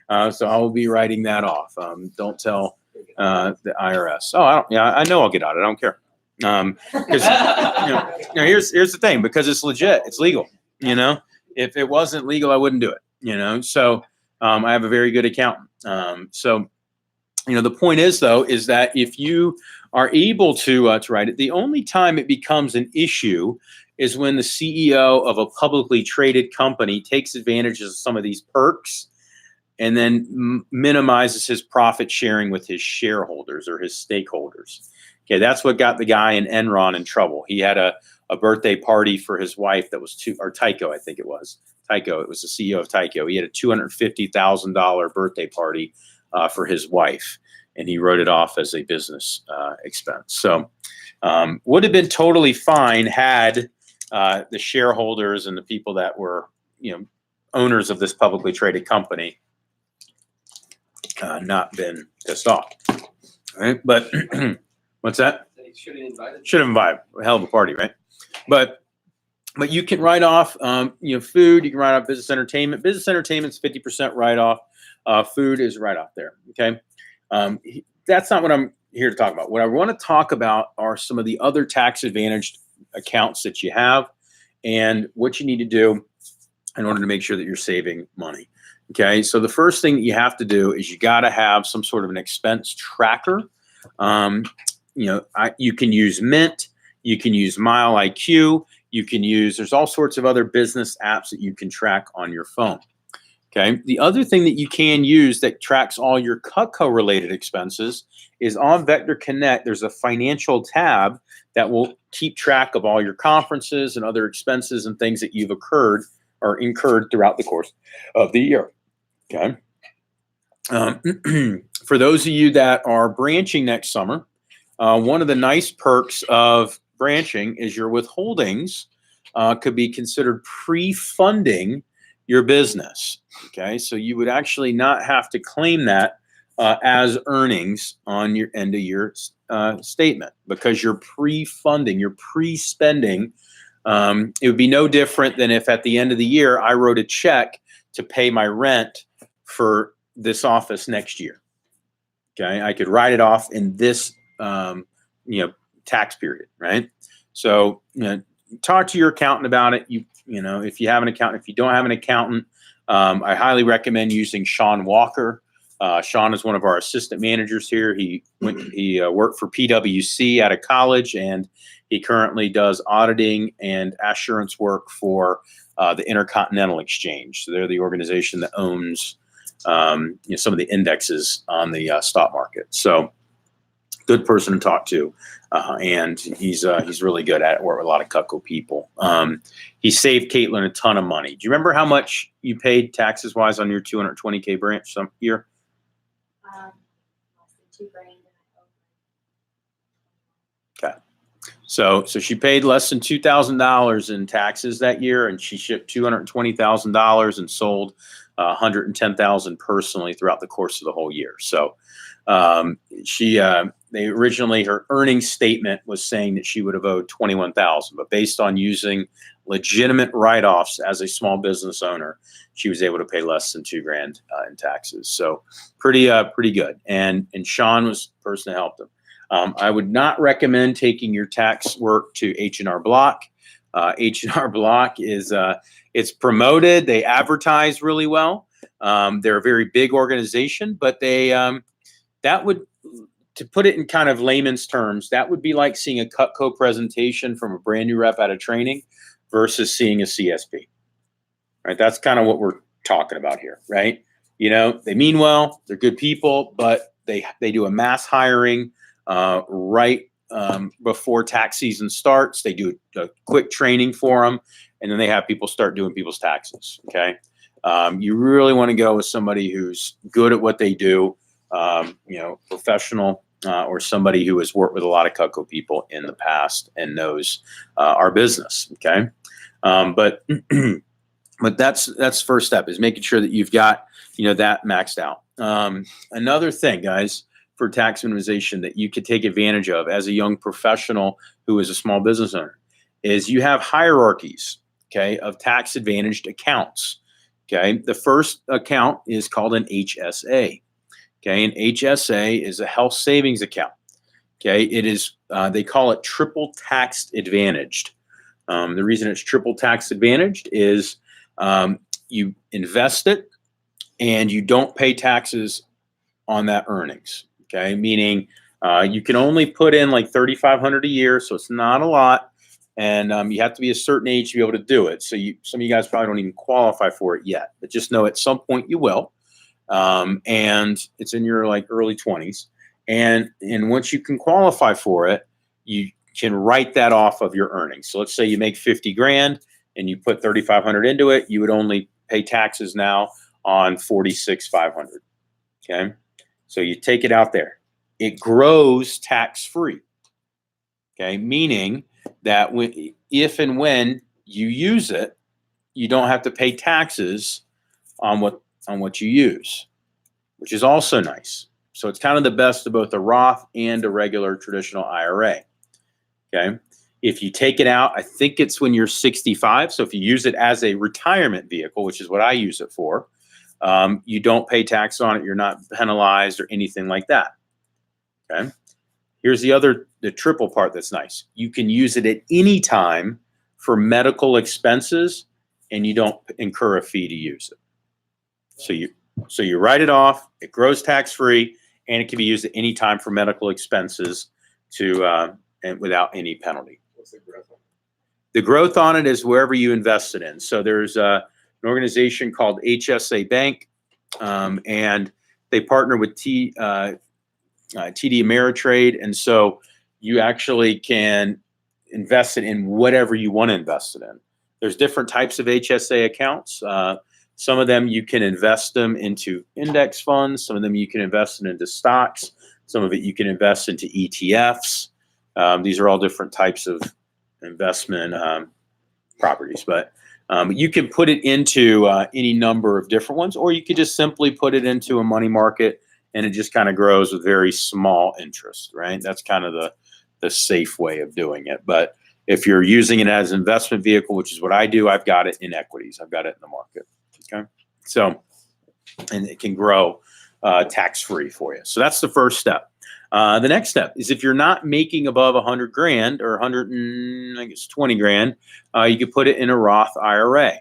I will be writing that off. Don't tell the IRS. Oh, I know I'll get out. I don't care. Because here's the thing. Because it's legit. It's legal. If it wasn't legal, I wouldn't do it. So I have a very good accountant. So the point is, though, is that if you are able to write it, the only time it becomes an issue is when the CEO of a publicly traded company takes advantage of some of these perks and then minimizes his profit sharing with his shareholders or his stakeholders. Okay, that's what got the guy in Enron in trouble. He had a birthday party for his wife that was Tyco, I think it was. Tyco, it was the CEO of Tyco. He had a $250,000 birthday party for his wife, and he wrote it off as a business expense. So would have been totally fine had the shareholders and the people that were, owners of this publicly traded company not been pissed off. All right, but what's that? Should have invited. Should have invited. A hell of a party, right? But you can write off, food. You can write off business entertainment. Business entertainment's 50% write off. Food is right off there. Okay, that's not what I'm here to talk about. What I want to talk about are some of the other tax advantaged accounts that you have, and what you need to do in order to make sure that you're saving money. Okay, so the first thing that you have to do is you got to have some sort of an expense tracker. You can use Mint, you can use Mile IQ, there's all sorts of other business apps that you can track on your phone. Okay, the other thing that you can use that tracks all your Cutco related expenses is on Vector Connect. There's a financial tab that will keep track of all your conferences and other expenses and things that you've incurred throughout the course of the year. Okay. For those of you that are branching next summer, one of the nice perks of branching is your withholdings could be considered pre-funding your business. Okay, so you would actually not have to claim that as earnings on your end of year statement because you're pre-funding, you're pre-spending. It would be no different than if at the end of the year I wrote a check to pay my rent for this office next year. Okay, I could write it off in this tax period, right? So talk to your accountant about it. If you have an accountant, if you don't have an accountant, I highly recommend using Sean Walker. Sean is one of our assistant managers here. He worked for PwC out of college, and he currently does auditing and assurance work for the Intercontinental Exchange. So they're the organization that owns some of the indexes on the stock market. So good person to talk to, and he's really good at it. Work with a lot of Cutco people. He saved Caitlin a ton of money. Do you remember how much you paid taxes wise on your 220K branch some year? Less than $2,000. Okay. So she paid less than $2,000 in taxes that year, and she shipped $220,000 and sold $110,000 personally throughout the course of the whole year. So they originally, her earnings statement was saying that she would have owed $21,000, but based on using legitimate write-offs as a small business owner, she was able to pay less than $2,000 in taxes. So pretty good. And Sean was the person that helped them. I would not recommend taking your tax work to H&R Block. H&R Block is it's promoted. They advertise really well. They're a very big organization, but they that would, to put it in kind of layman's terms, that would be like seeing a Cutco presentation from a brand new rep out of training versus seeing a CSP. Right? That's kind of what we're talking about here, right? You know, they mean well, they're good people, but they do a mass hiring right before tax season starts. They do a quick training for them, and then they have people start doing people's taxes. Okay, you really want to go with somebody who's good at what they do, professional, or somebody who has worked with a lot of Cutco people in the past and knows our business. Okay, but that's first step, is making sure that you've got that maxed out. Another thing, guys, for tax minimization that you could take advantage of as a young professional who is a small business owner is you have hierarchies, okay, of tax advantaged accounts. Okay, the first account is called an HSA. Okay, an HSA is a health savings account. Okay, it is they call it triple tax advantaged. The reason it's triple tax advantaged is you invest it and you don't pay taxes on that earnings. Okay, meaning you can only put in like $3,500 a year, so it's not a lot, and you have to be a certain age to be able to do it. So some of you guys probably don't even qualify for it yet, but just know at some point you will, and it's in your like early 20s, and once you can qualify for it, you can write that off of your earnings. So let's say you make 50 grand and you put 3,500 into it, you would only pay taxes now on 46,500. Okay. So you take it out there. It grows tax-free. Okay, meaning that if and when you use it, you don't have to pay taxes on what you use, which is also nice. So it's kind of the best of both a Roth and a regular traditional IRA. Okay, if you take it out, I think it's when you're 65. So if you use it as a retirement vehicle, which is what I use it for, you don't pay tax on it. You're not penalized or anything like that. Okay. Here's the triple part that's nice. You can use it at any time for medical expenses, and you don't incur a fee to use it. So you write it off. It grows tax free, and it can be used at any time for medical expenses and without any penalty. What's the growth on it? The growth on it is wherever you invest it in. So there's an organization called HSA Bank, and they partner with TD Ameritrade, and so you actually can invest it in whatever you want to invest it in. There's different types of HSA accounts. Some of them you can invest them into index funds. Some of them you can invest into stocks. Some of it you can invest into ETFs. These are all different types of investment properties, but you can put it into any number of different ones, or you could just simply put it into a money market, and it just kind of grows with very small interest, right? That's kind of the safe way of doing it. But if you're using it as an investment vehicle, which is what I do, I've got it in equities. I've got it in the market. Okay, so and it can grow tax-free for you. So that's the first step. The next step is if you're not making above 100 grand or 120 grand, you could put it in a Roth IRA.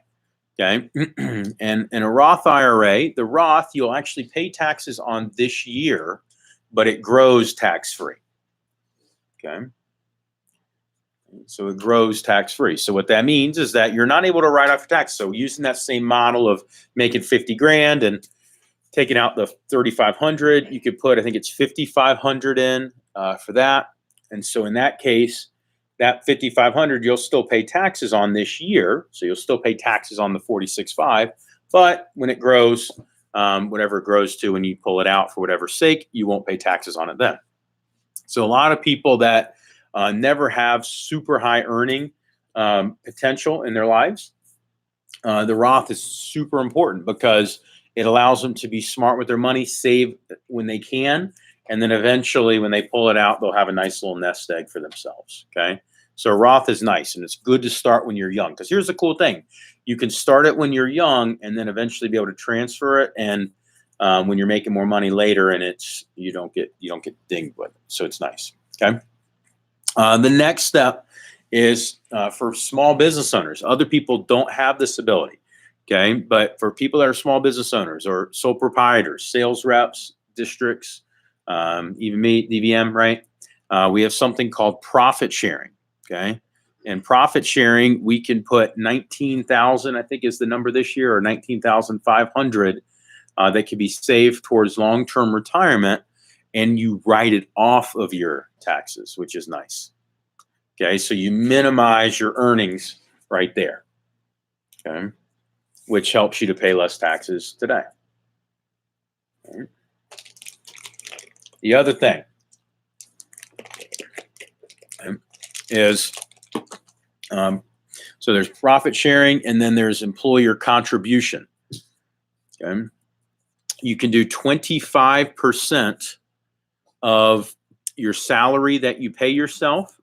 Okay, and in a Roth IRA, the Roth, you'll actually pay taxes on this year, but it grows tax-free. Okay, so it grows tax-free. So what that means is that you're not able to write off your tax. So using that same model of making 50 grand and taking out the 3,500, you could put, I think it's 5,500 in, for that. And so in that case, that 5,500 you'll still pay taxes on this year. So you'll still pay taxes on the 46.5, but when it grows, whatever it grows to, when you pull it out for whatever sake, you won't pay taxes on it then. So a lot of people that never have super high earning potential in their lives, the Roth is super important because it allows them to be smart with their money, save when they can, and then eventually when they pull it out, they'll have a nice little nest egg for themselves, okay? So Roth is nice, and it's good to start when you're young, because here's the cool thing. You can start it when you're young and then eventually be able to transfer it, and when you're making more money later, and you don't get dinged with it. So it's nice, okay? The next step is for small business owners. Other people don't have this ability, okay? But for people that are small business owners or sole proprietors, sales reps, districts, even me, DVM, right? We have something called profit sharing, okay? And profit sharing, we can put 19,000, I think is the number this year, or 19,500 that can be saved towards long-term retirement, and you write it off of your taxes, which is nice. Okay, so you minimize your earnings right there, okay, which helps you to pay less taxes today. Okay. The other thing is, so there's profit sharing, and then there's employer contribution. Okay, you can do 25% of your salary that you pay yourself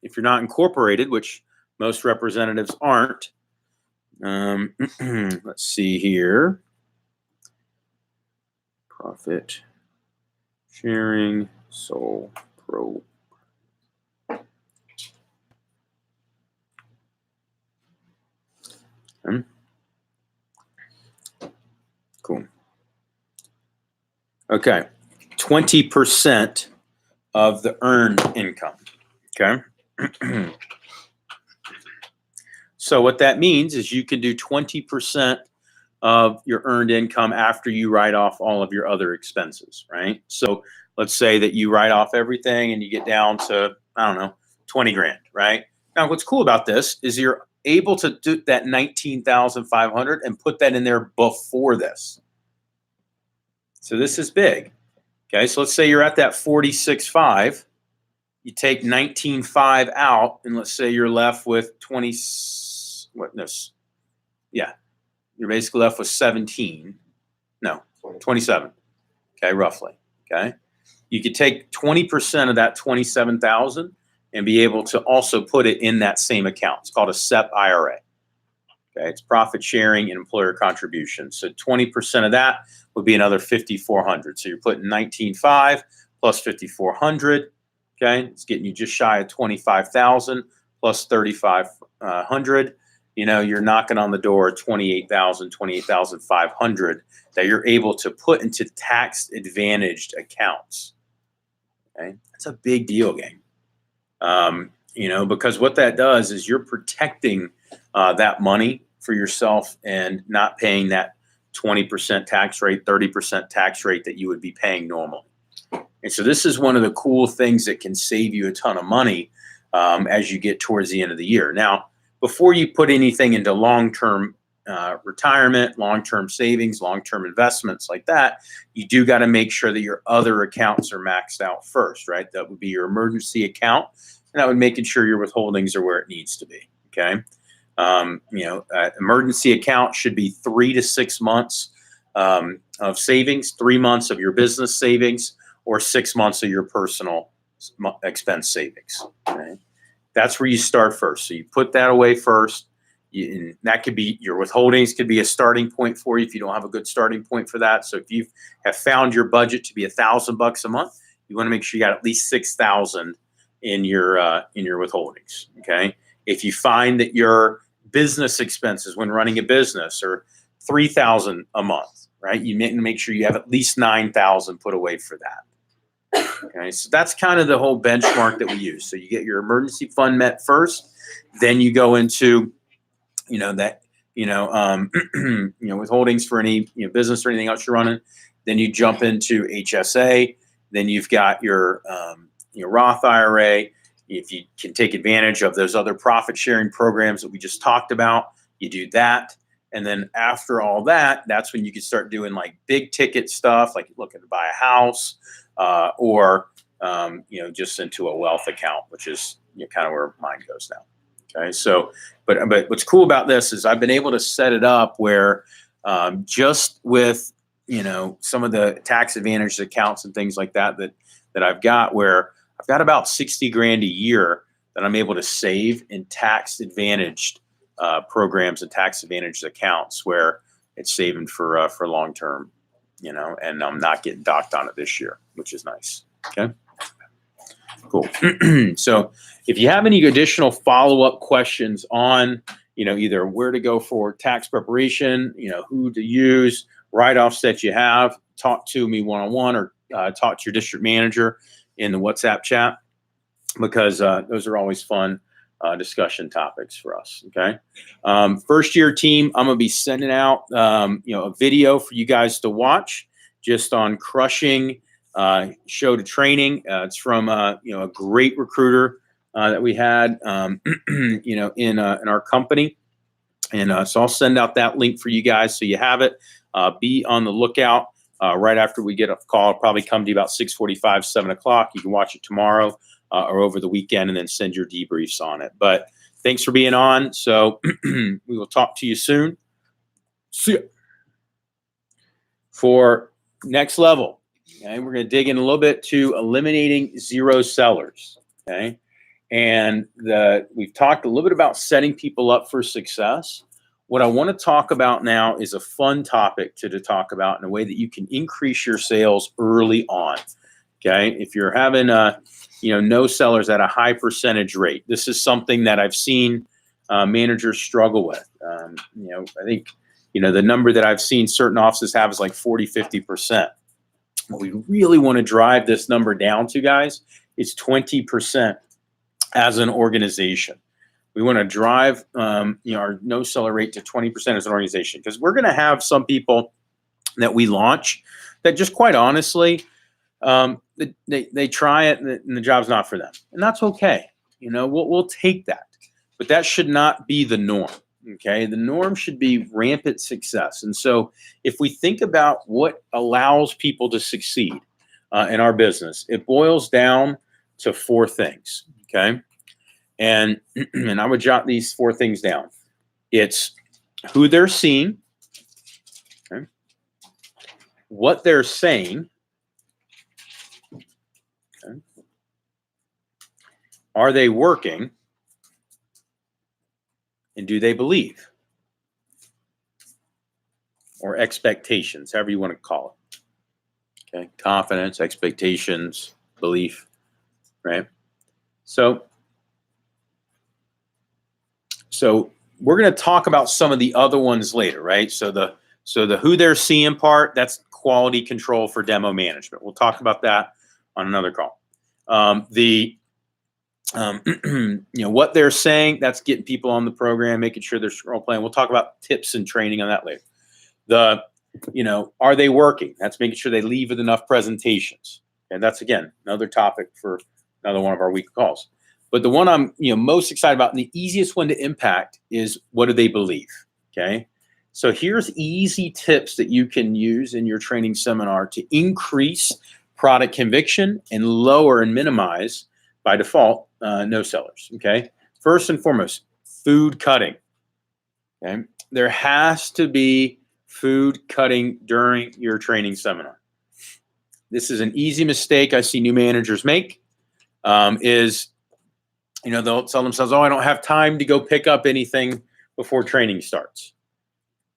if you're not incorporated, which most representatives aren't. Let's see here. Profit sharing, sole pro. Cool. Okay. 20% of the earned income. Okay. So what that means is you can do 20% of your earned income after you write off all of your other expenses, right? So let's say that you write off everything and you get down to, I don't know, 20 grand, right? Now, what's cool about this is you're able to do that 19,500 and put that in there before this. So this is big. Okay, so let's say you're at that 46.5. You take 19.5 out, and let's say you're left with 20. What this? Yeah, you're basically left with 17. No, 27. Okay, roughly. Okay, you could take 20% of that 27,000 and be able to also put it in that same account. It's called a SEP IRA. Okay, it's profit sharing and employer contribution. So 20% of that would be another 5,400. So you're putting 19.5 plus 5,400. Okay, it's getting you just shy of 25,000 plus 3,500. You know, you're knocking on the door 28,000, 28,500 that you're able to put into tax advantaged accounts. Okay, that's a big deal, gang. You know, because what that does is you're protecting that money for yourself and not paying that 20% tax rate, 30% tax rate that you would be paying normally. And so this is one of the cool things that can save you a ton of money as you get towards the end of the year. Now, before you put anything into long-term retirement, long-term savings, long-term investments like that, you do got to make sure that your other accounts are maxed out first, right? That would be your emergency account, and that would making sure your withholdings are where it needs to be, okay? You know, emergency account should be 3 to 6 months of savings, 3 months of your business savings, or 6 months of your personal expense savings. Okay? That's where you start first. So you put that away first. And that could be your withholdings, could be a starting point for you if you don't have a good starting point for that. So if you have found your budget to be $1,000 a month, you want to make sure you got at least 6,000 in your withholdings. Okay. If you find that your business expenses when running a business are 3,000 a month, right? You need to make sure you have at least 9,000 put away for that. Okay, so that's kind of the whole benchmark that we use. So you get your emergency fund met first, then you go into, you know, that, you know, withholdings for any, business or anything else you're running. Then you jump into HSA. Then you've got your, Roth IRA, if you can take advantage of those other profit sharing programs that we just talked about, you do that. And then after all that, that's when you can start doing like big ticket stuff, like looking to buy a house, or just into a wealth account, which is kind of where mine goes now. Okay, so but what's cool about this is I've been able to set it up where just with some of the tax advantage accounts and things like that I've got, where I've got about 60 grand a year that I'm able to save in tax advantaged programs and tax advantaged accounts, where it's saving for long term, and I'm not getting docked on it this year, which is nice. Okay, cool. So if you have any additional follow-up questions on either where to go for tax preparation, who to use, write-offs that you have, talk to me one-on-one, or talk to your district manager in the WhatsApp chat, because those are always fun discussion topics for us. Okay. First year team, I'm going to be sending out, a video for you guys to watch just on crushing show to training. It's from, a great recruiter that we had, in our company. And so I'll send out that link for you guys so you have it. Be on the lookout right after we get a call. I'll probably come to you about 6:45, 7 o'clock. You can watch it tomorrow or over the weekend, and then send your debriefs on it. But thanks for being on. So we will talk to you soon. See ya. For next level, okay, we're going to dig in a little bit to eliminating zero sellers. Okay. And we've talked a little bit about setting people up for success. What I want to talk about now is a fun topic to talk about in a way that you can increase your sales early on. Okay. If you're having no sellers at a high percentage rate, this is something that I've seen managers struggle with. I think, the number that I've seen certain offices have is like 40, 50%. What we really want to drive this number down to, guys, is 20% as an organization. We want to drive our no seller rate to 20% as an organization, because we're going to have some people that we launch that just quite honestly, they try it and the job's not for them, and that's okay. We'll take that, but that should not be the norm. Okay, the norm should be rampant success. And so, if we think about what allows people to succeed in our business, it boils down to 4 things. Okay, and I would jot these 4 things down. It's who they're seeing, okay, what they're saying. Okay. Are they working? And do they believe? Or expectations, however you want to call it. Okay, confidence, expectations, belief, right? So we're going to talk about some of the other ones later, right? So the who they're seeing part, that's quality control for demo management. We'll talk about that on another call. What they're saying, that's getting people on the program, making sure they're role playing. We'll talk about tips and training on that later. Are they working? That's making sure they leave with enough presentations. And that's, again, another topic for another one of our weekly calls. But the one I'm most excited about and the easiest one to impact is, what do they believe? Okay. So here's easy tips that you can use in your training seminar to increase product conviction and lower and minimize by default no sellers. Okay. First and foremost, food cutting. Okay. There has to be food cutting during your training seminar. This is an easy mistake I see new managers make. They'll tell themselves, "Oh, I don't have time to go pick up anything before training starts."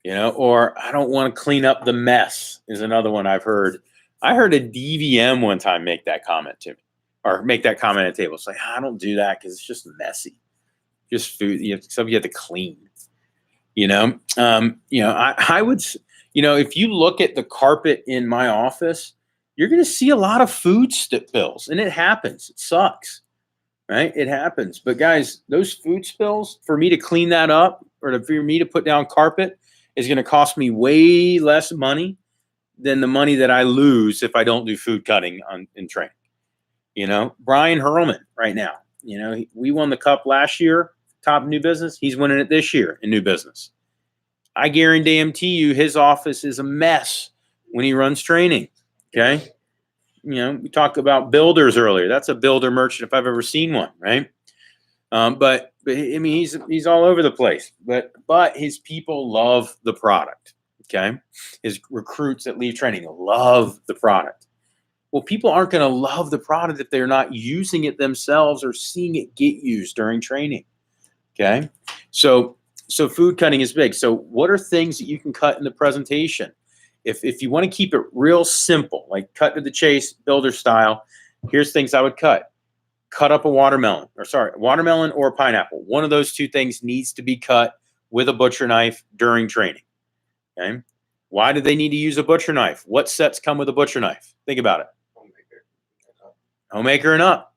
Or "I don't want to clean up the mess," is another one I've heard. I heard a DVM one time make that comment to me, or make that comment at the table. It's like, I don't do that because it's just messy. Just food, stuff you have to clean. I would, if you look at the carpet in my office, you're going to see a lot of food spills, and it happens. It sucks, right? It happens. But guys, those food spills, for me to clean that up, or for me to put down carpet, is going to cost me way less money than the money that I lose if I don't do food cutting in training. You know, Brian Hurlman right now, you know, we won the cup last year, top new business. He's winning it this year in new business. I guarantee you his office is a mess when he runs training. Okay. You know, we talked about builders earlier. That's a builder merchant if I've ever seen one, right? But I mean, he's all over the place. But his people love the product. Okay, his recruits that leave training love the product. Well, people aren't going to love the product if they're not using it themselves or seeing it get used during training. Okay, so food cutting is big. So what are things that you can cut in the presentation? If you want to keep it real simple, like cut to the chase, builder style, here's things I would cut. Cut up a watermelon or a pineapple. One of those two things needs to be cut with a butcher knife during training. Okay. Why do they need to use a butcher knife? What sets come with a butcher knife? Think about it. Homemaker and up.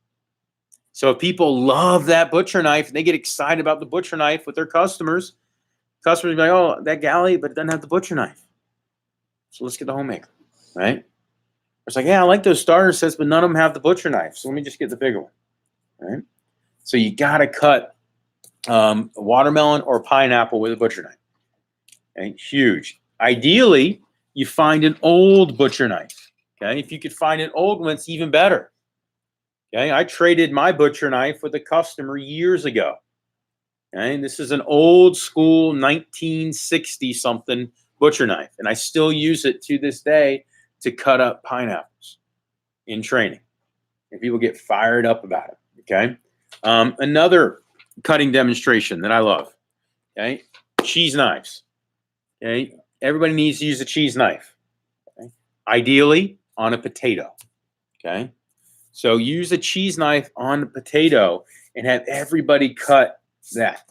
So if people love that butcher knife, they get excited about the butcher knife with their customers. Customers be like, oh, that galley, but it doesn't have the butcher knife. So let's get the homemaker, right? It's like, yeah, I like those starter sets, but none of them have the butcher knife. So let me just get the bigger one, right? So you got to cut a watermelon or pineapple with a butcher knife. Okay, huge. Ideally, you find an old butcher knife. Okay, if you could find an old one, it's even better. Okay, I traded my butcher knife with a customer years ago. Okay, this is an old school 1960 something butcher knife, and I still use it to this day to cut up pineapples in training. And people get fired up about it. Okay, another cutting demonstration that I love. Okay, cheese knives. Okay, everybody needs to use a cheese knife. Okay? Ideally on a potato. Okay, so use a cheese knife on a potato and have everybody cut that.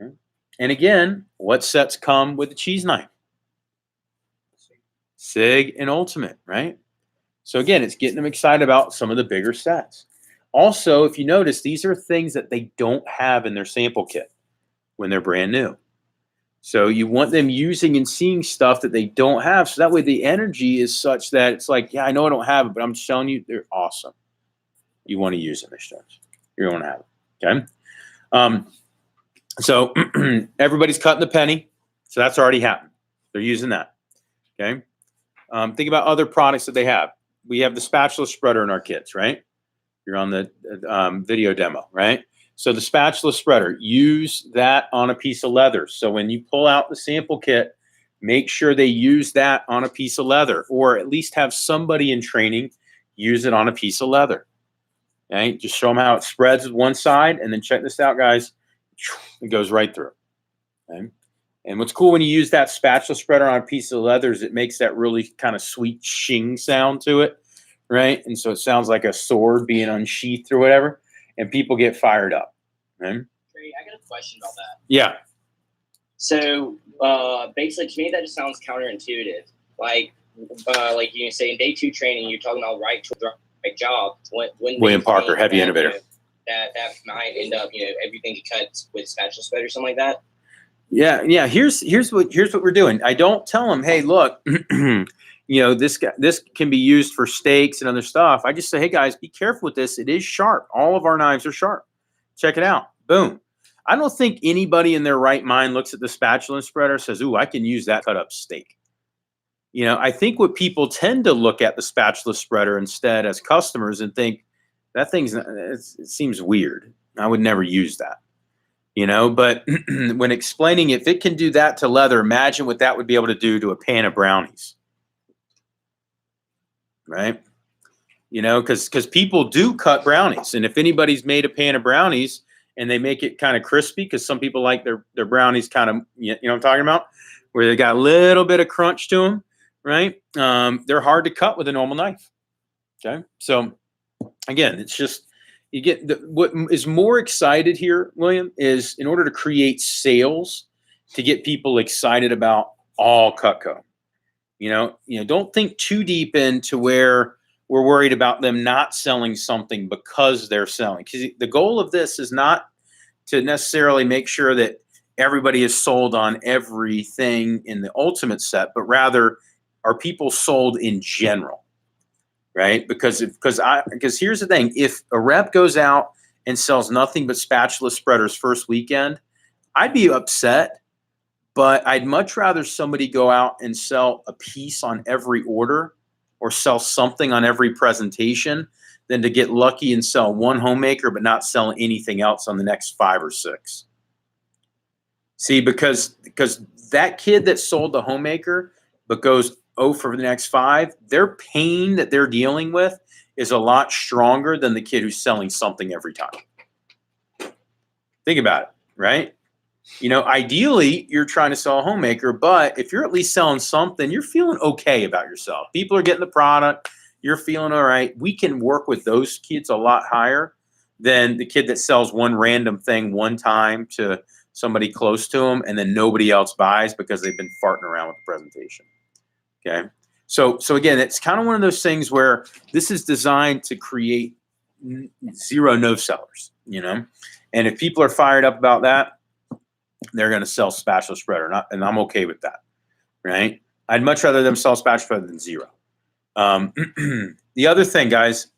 Okay? And again, what sets come with a cheese knife? Sig and Ultimate, right? So again, it's getting them excited about some of the bigger sets. Also, if you notice, these are things that they don't have in their sample kit when they're brand new. So you want them using and seeing stuff that they don't have. So that way the energy is such that it's like, yeah, I know I don't have it, but I'm just telling you, they're awesome. You want to use them, Mr. Jones. You're going to have it. Okay. So everybody's cutting the penny. So that's already happened. They're using that. Okay. Think about other products that they have. We have the spatula spreader in our kits, right? You're on the video demo, right? So the spatula spreader, use that on a piece of leather. So when you pull out the sample kit, make sure they use that on a piece of leather, or at least have somebody in training use it on a piece of leather. Okay, just show them how it spreads with one side, and then check this out, guys. It goes right through. Okay. And what's cool when you use that spatula spreader on a piece of leather is it makes that really kind of sweet shing sound to it, right? And so it sounds like a sword being unsheathed or whatever, and people get fired up. Right? Trey, I got a question about that. Yeah. So basically, to me, that just sounds counterintuitive. Like you say in day 2 training, you're talking about right job. When William Parker, heavy innovator. That might end up, everything you cut with spatula spread or something like that. Yeah. Here's what we're doing. I don't tell them, hey, look, this can be used for steaks and other stuff. I just say, hey guys, be careful with this. It is sharp. All of our knives are sharp. Check it out. Boom. I don't think anybody in their right mind looks at the spatula spreader and says, ooh, I can use that to cut up steak. I think what people tend to look at the spatula spreader instead as customers and think that it seems weird. I would never use that. But when explaining if it can do that to leather, imagine what that would be able to do to a pan of brownies. Right? Because people do cut brownies. And if anybody's made a pan of brownies and they make it kind of crispy, because some people like their brownies kind of, what I'm talking about, where they got a little bit of crunch to them, right? They're hard to cut with a normal knife. Okay. So again, it's just, you get what is more excited here, William, is in order to create sales, to get people excited about all Cutco. Don't think too deep into where we're worried about them not selling something because they're selling. Because the goal of this is not to necessarily make sure that everybody is sold on everything in the ultimate set, but rather are people sold in general? right? Because here's the thing: if a rep goes out and sells nothing but spatula spreaders first weekend, I'd be upset. But I'd much rather somebody go out and sell a piece on every order or sell something on every presentation than to get lucky and sell one homemaker but not sell anything else on the next 5 or 6. See, because that kid that sold the homemaker but goes for the next 5, their pain that they're dealing with is a lot stronger than the kid who's selling something every time. Think about it, right? Ideally, you're trying to sell a homemaker, but if you're at least selling something, you're feeling okay about yourself. People are getting the product. You're feeling all right. We can work with those kids a lot higher than the kid that sells one random thing one time to somebody close to them and then nobody else buys because they've been farting around with the presentation. Okay. So again, it's kind of one of those things where this is designed to create 0 no sellers, and if people are fired up about that, they're going to sell spatula spreader, and I'm okay with that, right? I'd much rather them sell spatula spreader than 0. The other thing, guys,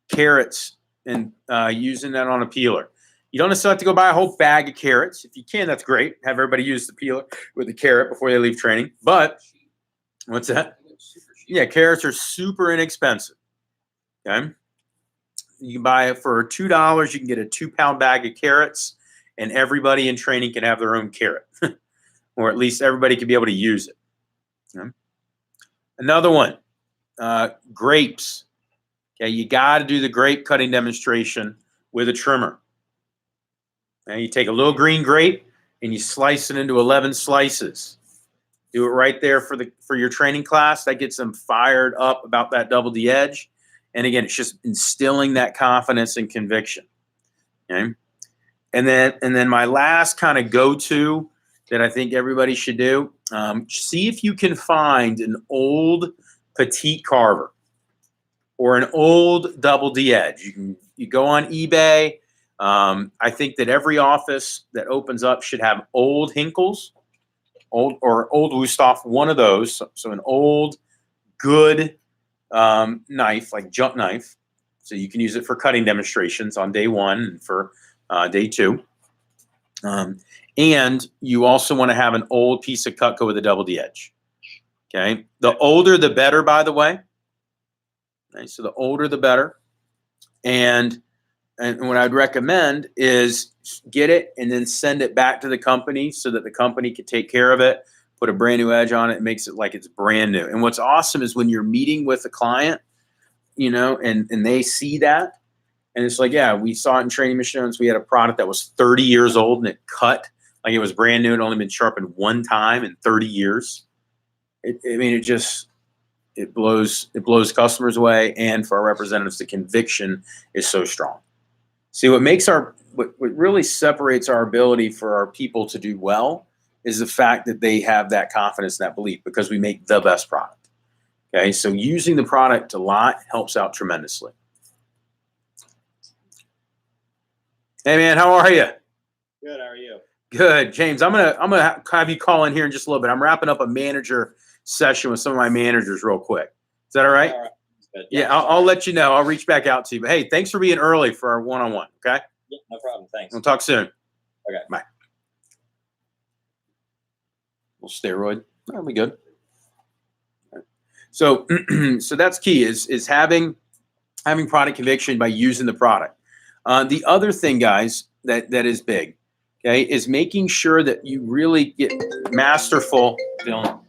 carrots and using that on a peeler. You don't necessarily have to go buy a whole bag of carrots. If you can, that's great. Have everybody use the peeler with the carrot before they leave training. But what's that? Yeah, carrots are super inexpensive. Okay, you can buy it for $2. You can get a 2-pound bag of carrots. And everybody in training can have their own carrot, or at least everybody can be able to use it. Okay. Another one, grapes. Okay, you got to do the grape cutting demonstration with a trimmer. Now you take a little green grape and you slice it into 11 slices. Do it right there for your training class. That gets them fired up about that double D edge. And again, it's just instilling that confidence and conviction. Okay. And then my last kind of go-to that I think everybody should do, see if you can find an old petite carver or an old double D edge. You go on eBay. I think that every office that opens up should have old Hinkles, old Wusthof, one of those. So an old good knife, like jump knife. So you can use it for cutting demonstrations on day 1 and for day 2. And you also want to have an old piece of Cutco with a double D edge. Okay. The older, the better, by the way. Okay, so the older, the better. And what I'd recommend is get it and then send it back to the company so that the company can take care of it, put a brand new edge on it, and makes it like it's brand new. And what's awesome is when you're meeting with a client, and they see that, and it's like, yeah, we saw it in training missions. We had a product that was 30 years old and it cut like it was brand new. It only been sharpened one time in 30 years. It blows customers away. And for our representatives, the conviction is so strong. See, what really separates our ability for our people to do well is the fact that they have that confidence and that belief because we make the best product. Okay. So using the product a lot helps out tremendously. Hey man, how are you? Good. How are you? Good, James. I'm gonna have you call in here in just a little bit. I'm wrapping up a manager session with some of my managers real quick. Is that all right? All right. Good. Yeah, I'll let you know. I'll reach back out to you. But hey, thanks for being early for our one-on-one. Okay. Yeah, no problem. Thanks. We'll talk soon. Okay. Bye. Little steroid. That'll be good. So, so that's key is having product conviction by using the product. The other thing, guys, that is big, okay, is making sure that you really get masterful. Dylan,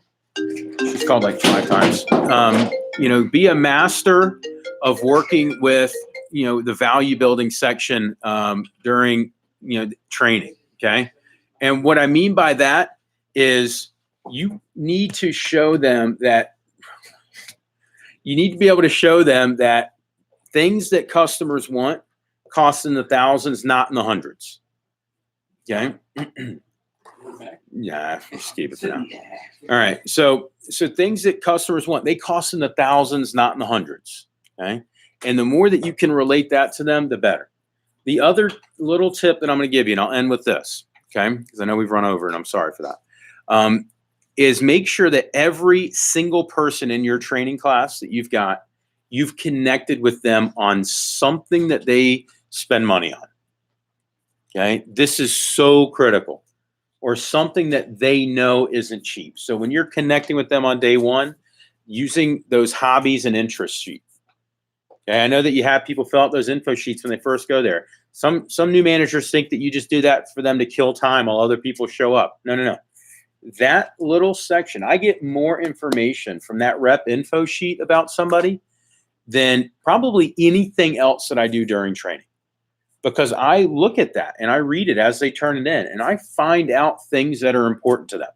she's called like 5 times. Be a master of working with, the value building section during, training. Okay. And what I mean by that is you need to show them that you need to be able to show them that things that customers want cost in the thousands, not in the hundreds. Okay. Yeah, just keep it down. All right. So things that customers want, they cost in the thousands, not in the hundreds. Okay. And the more that you can relate that to them, the better. The other little tip that I'm going to give you, and I'll end with this, okay, because I know we've run over and I'm sorry for that, is make sure that every single person in your training class that you've got you've connected with them on something that they spend money on. Okay. This is so critical, or something that they know isn't cheap. So when you're connecting with them on day one, using those hobbies and interest sheets. Okay. I know that you have people fill out those info sheets when they first go there. Some new managers think that you just do that for them to kill time while other people show up. No. That little section, I get more information from that rep info sheet about somebody than probably anything else that I do during training. Because I look at that and I read it as they turn it in, and I find out things that are important to them.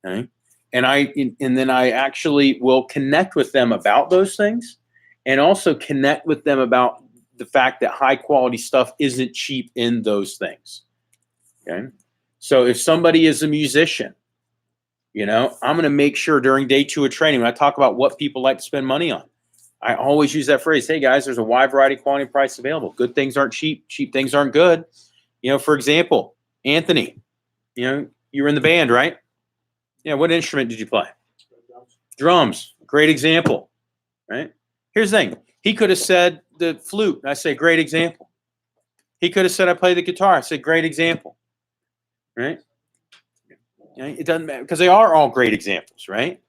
Okay? And then I actually will connect with them about those things, and also connect with them about the fact that high quality stuff isn't cheap in those things. Okay. So if somebody is a musician, I'm going to make sure during day 2 of training, when I talk about what people like to spend money on, I always use that phrase. Hey guys, there's a wide variety, quality, and price available. Good things aren't cheap. Cheap things aren't good. For example, Anthony, you were in the band, right? Yeah. What instrument did you play? Drums. Great example, right? Here's the thing. He could have said the flute. I say, great example. He could have said, I play the guitar. I said, great example, right? It doesn't matter, because they are all great examples, right?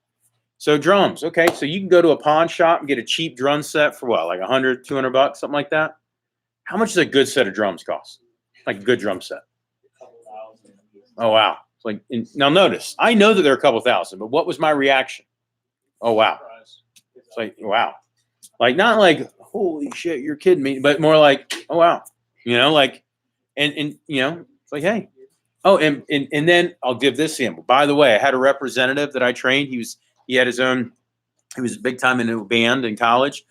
So drums, okay. So you can go to a pawn shop and get a cheap drum set for what, like $100, $200, something like that. How much does a good set of drums cost? Like a good drum set? Oh wow! Now notice, I know that they're a couple thousand, but what was my reaction? Oh wow! It's like wow, like not like holy shit, you're kidding me, but more like oh wow, and it's like hey, oh and then I'll give this example. By the way, I had a representative that I trained. He had his own. He was big time in a band in college.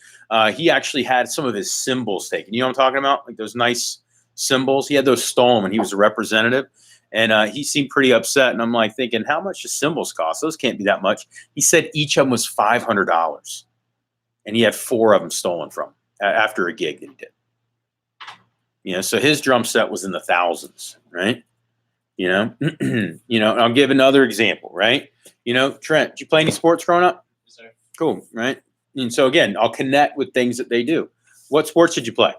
He actually had some of his cymbals taken. You know what I'm talking about? Like those nice cymbals. He had those stolen when he was a representative. And he seemed pretty upset. And I'm like thinking, how much do cymbals cost? Those can't be that much. He said each of them was $500. And he had 4 of them stolen from him after a gig that he did. So his drum set was in the thousands, right? I'll give another example, right? Trent, did you play any sports growing up? Yes, sir. Cool, right? And so again, I'll connect with things that they do. What sports did you play?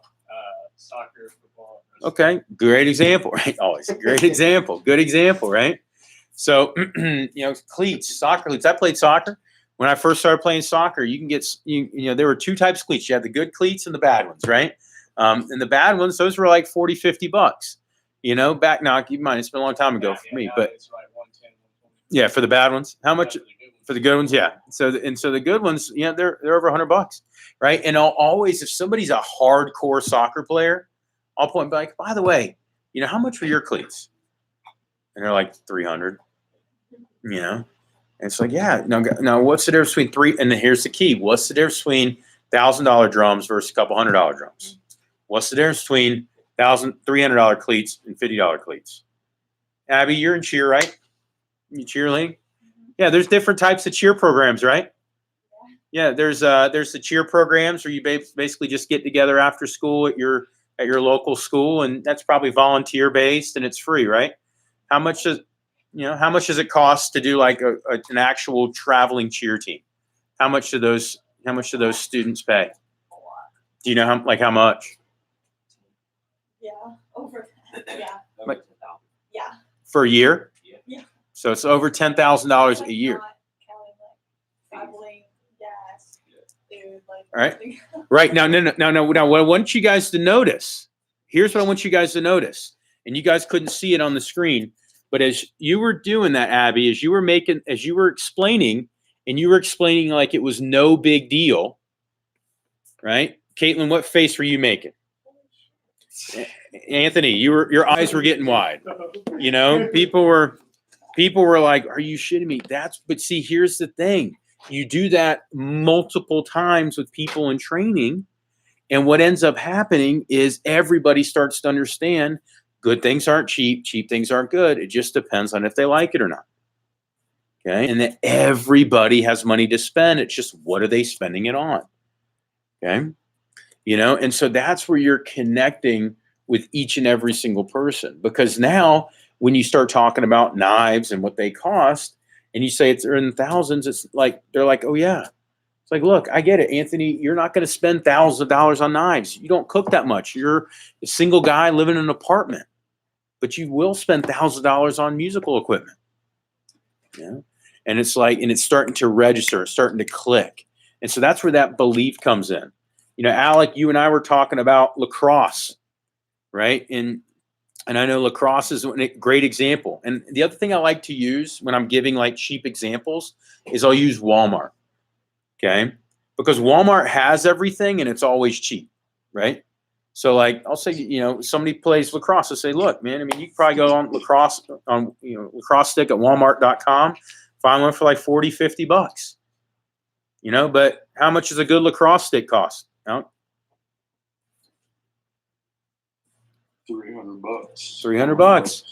Soccer, football. Okay, great example, right? Always great example, good example, right? So, cleats, soccer cleats. I played soccer. When I first started playing soccer, you can get, there were 2 types of cleats. You had the good cleats and the bad ones, right? And the bad ones, those were like $40, $50. Back now, keep in mind, it's been a long time ago for me, but it's like 110, 120. Yeah, for the bad ones. How much for the good ones? Yeah. So the good ones, they're over $100, right? And I'll always, if somebody's a hardcore soccer player, I'll point back. By the way, how much were your cleats? And they're like 300. And it's like, yeah. Now, what's the difference between 3? And then here's the key. What's the difference between $1,000 drums versus a couple $100 drums? What's the difference between $300 cleats and $50 cleats? Abby, you're in cheer, right? You cheerleading? Yeah, there's different types of cheer programs, right? Yeah, there's the cheer programs where you basically just get together after school at your local school, and that's probably volunteer based and it's free, right? How much does it cost to do like an actual traveling cheer team? How much do those students pay? Do you know how much? Yeah, over that. Yeah. Like, Yeah. for a year? Yeah. So it's over $10,000 a year. Not counting traveling, gas, food, All right. Right. Now, what I want you guys to notice, here's what I want you guys to notice. And you guys couldn't see it on the screen, but as you were doing that, Abby, as you were explaining, and you were explaining like it was no big deal, right? Caitlin, what face were you making? Anthony, your eyes were getting wide. People were like, "Are you shitting me?" But see, here's the thing: you do that multiple times with people in training, and what ends up happening is everybody starts to understand good things aren't cheap, cheap things aren't good. It just depends on if they like it or not. Okay, and that everybody has money to spend. It's just what are they spending it on? Okay, and so that's where you're connecting with each and every single person, because now when you start talking about knives and what they cost and you say they're in the thousands, it's like they're like, oh yeah. It's It's like, look, I get it, Anthony. You're not going to spend thousands of dollars on knives. You don't cook that much. You're a single guy living in an apartment, but you will spend thousands of dollars on musical equipment. Yeah. And it's like, and it's starting to register, it's starting to click. And so that's where that belief comes in. You know, Alec, you and I were talking about lacrosse, right? And I know lacrosse is a great example. And the other thing I like to use when I'm giving like cheap examples is I'll use Walmart. Okay. Because Walmart has everything and it's always cheap, right? So like I'll say, you know, somebody plays lacrosse. I'll say, look, man, I mean, you could probably go on lacrosse stick at walmart.com, find one for like 40, 50 bucks. You know, but how much does a good lacrosse stick cost? You know, $300. $300.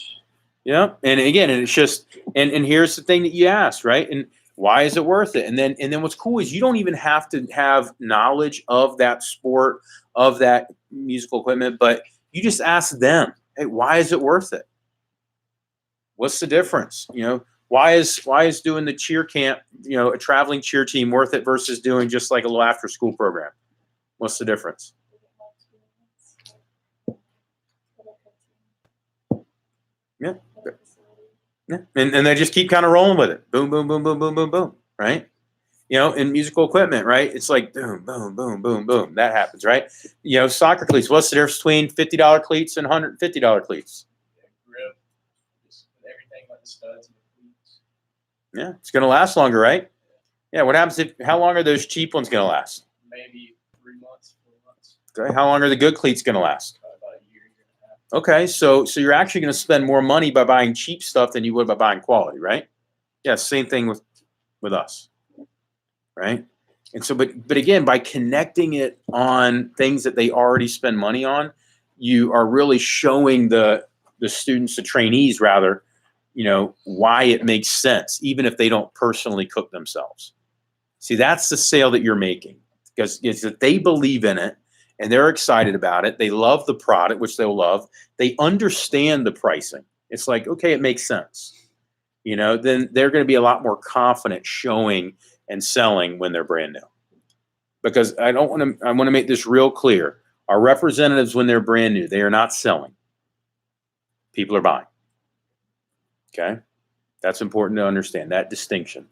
Yeah. And again, and it's just, and here's the thing that you asked, right? And why is it worth it? And then what's cool is you don't even have to have knowledge of that sport, of that musical equipment, but you just ask them, hey, why is it worth it? What's the difference? You know, why is doing the cheer camp, you know, a traveling cheer team worth it versus doing just like a little after school program? What's the difference? Yeah. Yeah. And they just keep kind of rolling with it. Boom, boom, boom, boom, boom, boom, boom. Right. You know, in musical equipment, right? It's like boom, boom, boom, boom, boom. That happens, right? You know, soccer cleats. What's the difference between $50 cleats and $150 cleats? Grip, just everything like the studs and the cleats. Yeah, it's going to last longer, right? Yeah. What happens if? How long are those cheap ones going to last? Maybe 3 months, 4 months, Okay. How long are the good cleats going to last? about a year, year and a half. Okay, so you're actually going to spend more money by buying cheap stuff than you would by buying quality, right? Yeah, same thing with us, right? And so, but again, by connecting it on things that they already spend money on, you are really showing the students, the trainees rather, you know, why it makes sense, even if they don't personally cook themselves. See, that's the sale that you're making, because it's that they believe in it and they're excited about it. They love the product, which they'll love. They understand the pricing. It's like, okay, it makes sense. You know, then they're going to be a lot more confident showing and selling when they're brand new. Because I want to make this real clear. Our representatives, when they're brand new, they are not selling. People are buying. Okay? That's important to understand, that distinction.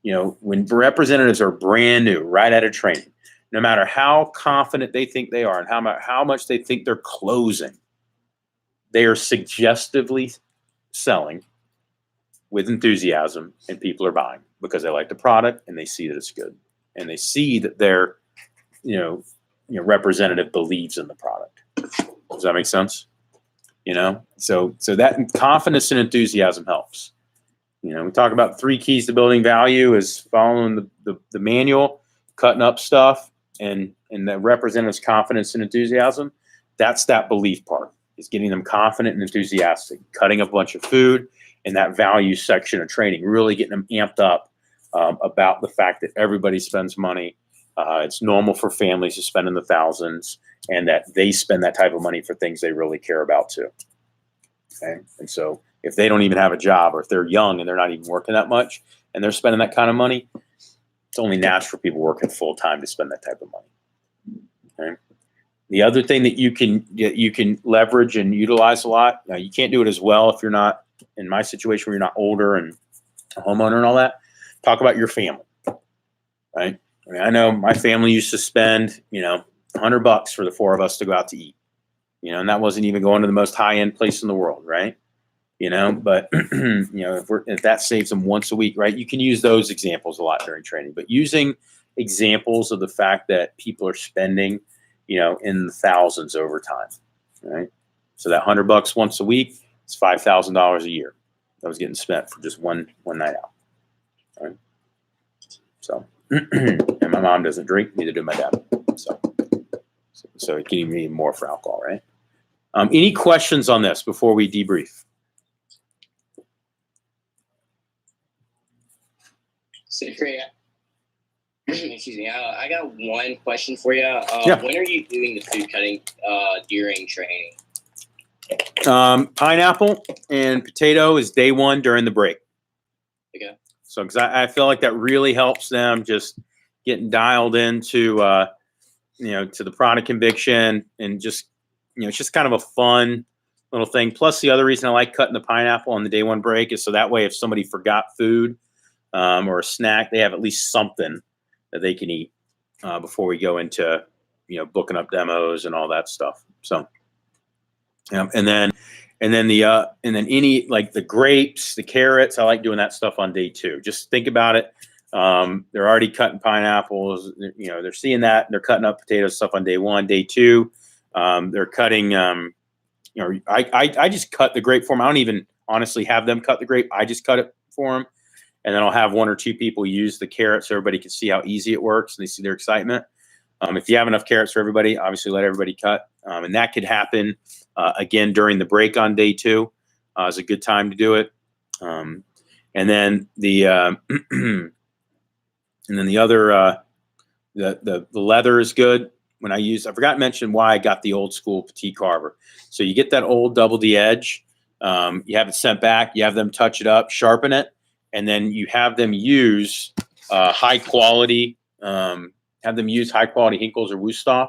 You know, when representatives are brand new, right out of training, no matter how confident they think they are and how much they think they're closing, they are suggestively selling with enthusiasm, and people are buying because they like the product and they see that it's good, and they see that their representative believes in the product. Does that make sense? You know, so that confidence and enthusiasm helps. You know, we talk about 3 keys to building value is following the manual, cutting up stuff, and the representative's confidence and enthusiasm. That's that belief part, is getting them confident and enthusiastic, cutting up a bunch of food, and that value section of training, really getting them amped up about the fact that everybody spends money. It's normal for families to spend in the thousands, and that they spend that type of money for things they really care about too. Okay. And so if they don't even have a job, or if they're young and they're not even working that much and they're spending that kind of money, it's only natural for people working full time to spend that type of money. Okay. The other thing that you can leverage and utilize a lot, now you can't do it as well if you're not in my situation where you're not older and a homeowner and all that. Talk about your family, right? I mean, I know my family used to spend, $100 for the 4 of us to go out to eat, and that wasn't even going to the most high end place in the world, right? But if that saves them once a week, right? You can use those examples a lot during training, but using examples of the fact that people are spending, in the thousands over time, right? So that $100 once a week, it's $5,000 a year that was getting spent for just one night out, right? So, and my mom doesn't drink, neither do my dad. So it can even be more for alcohol, right? Any questions on this before we debrief? So, excuse me. I got one question for you. Yeah. When are you doing the food cutting during training? Pineapple and potato is day 1 during the break. Okay. So, because I feel like that really helps them just getting dialed into, to the product conviction, and just, it's just kind of a fun little thing. Plus, the other reason I like cutting the pineapple on the day one break is so that way if somebody forgot food or a snack, they have at least something that they can eat before we go into, booking up demos and all that stuff. So, and then any, like the grapes, the carrots, I like doing that stuff on day 2. Just think about it. They're already cutting pineapples, they're seeing that, and they're cutting up potatoes stuff on day 1. Day 2, they're cutting, I just cut the grape for them. I don't even honestly have them cut the grape. I just cut it for them. And then I'll have 1 or 2 people use the carrot so everybody can see how easy it works and they see their excitement. If you have enough carrots for everybody, obviously let everybody cut. And that could happen again during the break on day 2 is a good time to do it. And then the other the leather is good. I forgot to mention why I got the old school petite carver. So you get that old double D edge, you have it sent back, you have them touch it up, sharpen it, and then you have them use high quality Hinkles or Wusthof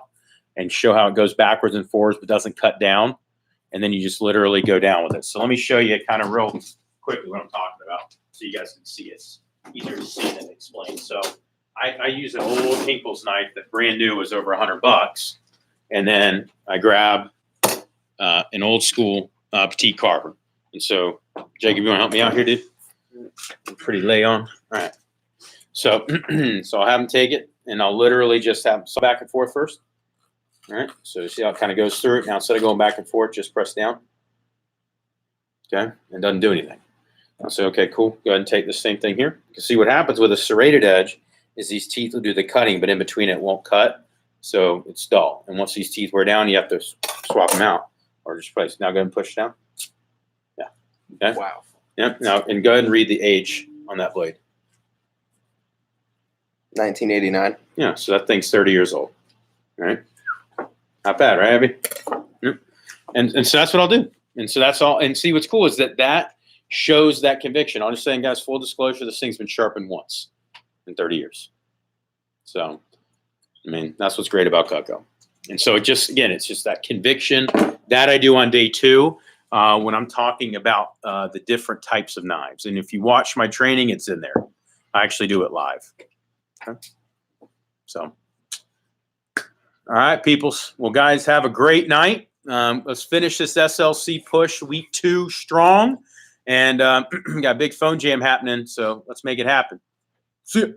and show how it goes backwards and forwards but doesn't cut down. And then you just literally go down with it. So let me show you kind of real quickly what I'm talking about so you guys can see it. It's easier to see than explain. So I use an old Hinkles knife that brand new was over $100. And then I grab an old school petite carver. And so, Jacob, you want to help me out here, dude? I'm pretty lay on. All right. So, so I'll have them take it, and I'll literally just have them back and forth first. All right. So you see how it kind of goes through it. Now, instead of going back and forth, just press down. Okay. It doesn't do anything. I'll say, okay, cool. Go ahead and take the same thing here. You can see what happens with a serrated edge is these teeth will do the cutting, but in between it won't cut. So it's dull. And once these teeth wear down, you have to swap them out or just place. Now go ahead and push down. Yeah. Okay. Wow. Yep. Now, and go ahead and read the age on that blade. 1989. Yeah. So that thing's 30 years old. All right. Not bad, right, Abby? Yep. And so that's what I'll do. And so that's all. And see, what's cool is that shows that conviction. I'm just saying, guys, full disclosure, this thing's been sharpened once in 30 years. So, I mean, that's what's great about Cutco. And so it's just that conviction that I do on day 2 when I'm talking about the different types of knives. And if you watch my training, it's in there. I actually do it live. Okay. So, all right, peoples. Well, guys, have a great night. Let's finish this SLC push week 2 strong. And got a big phone jam happening, so let's make it happen. See ya.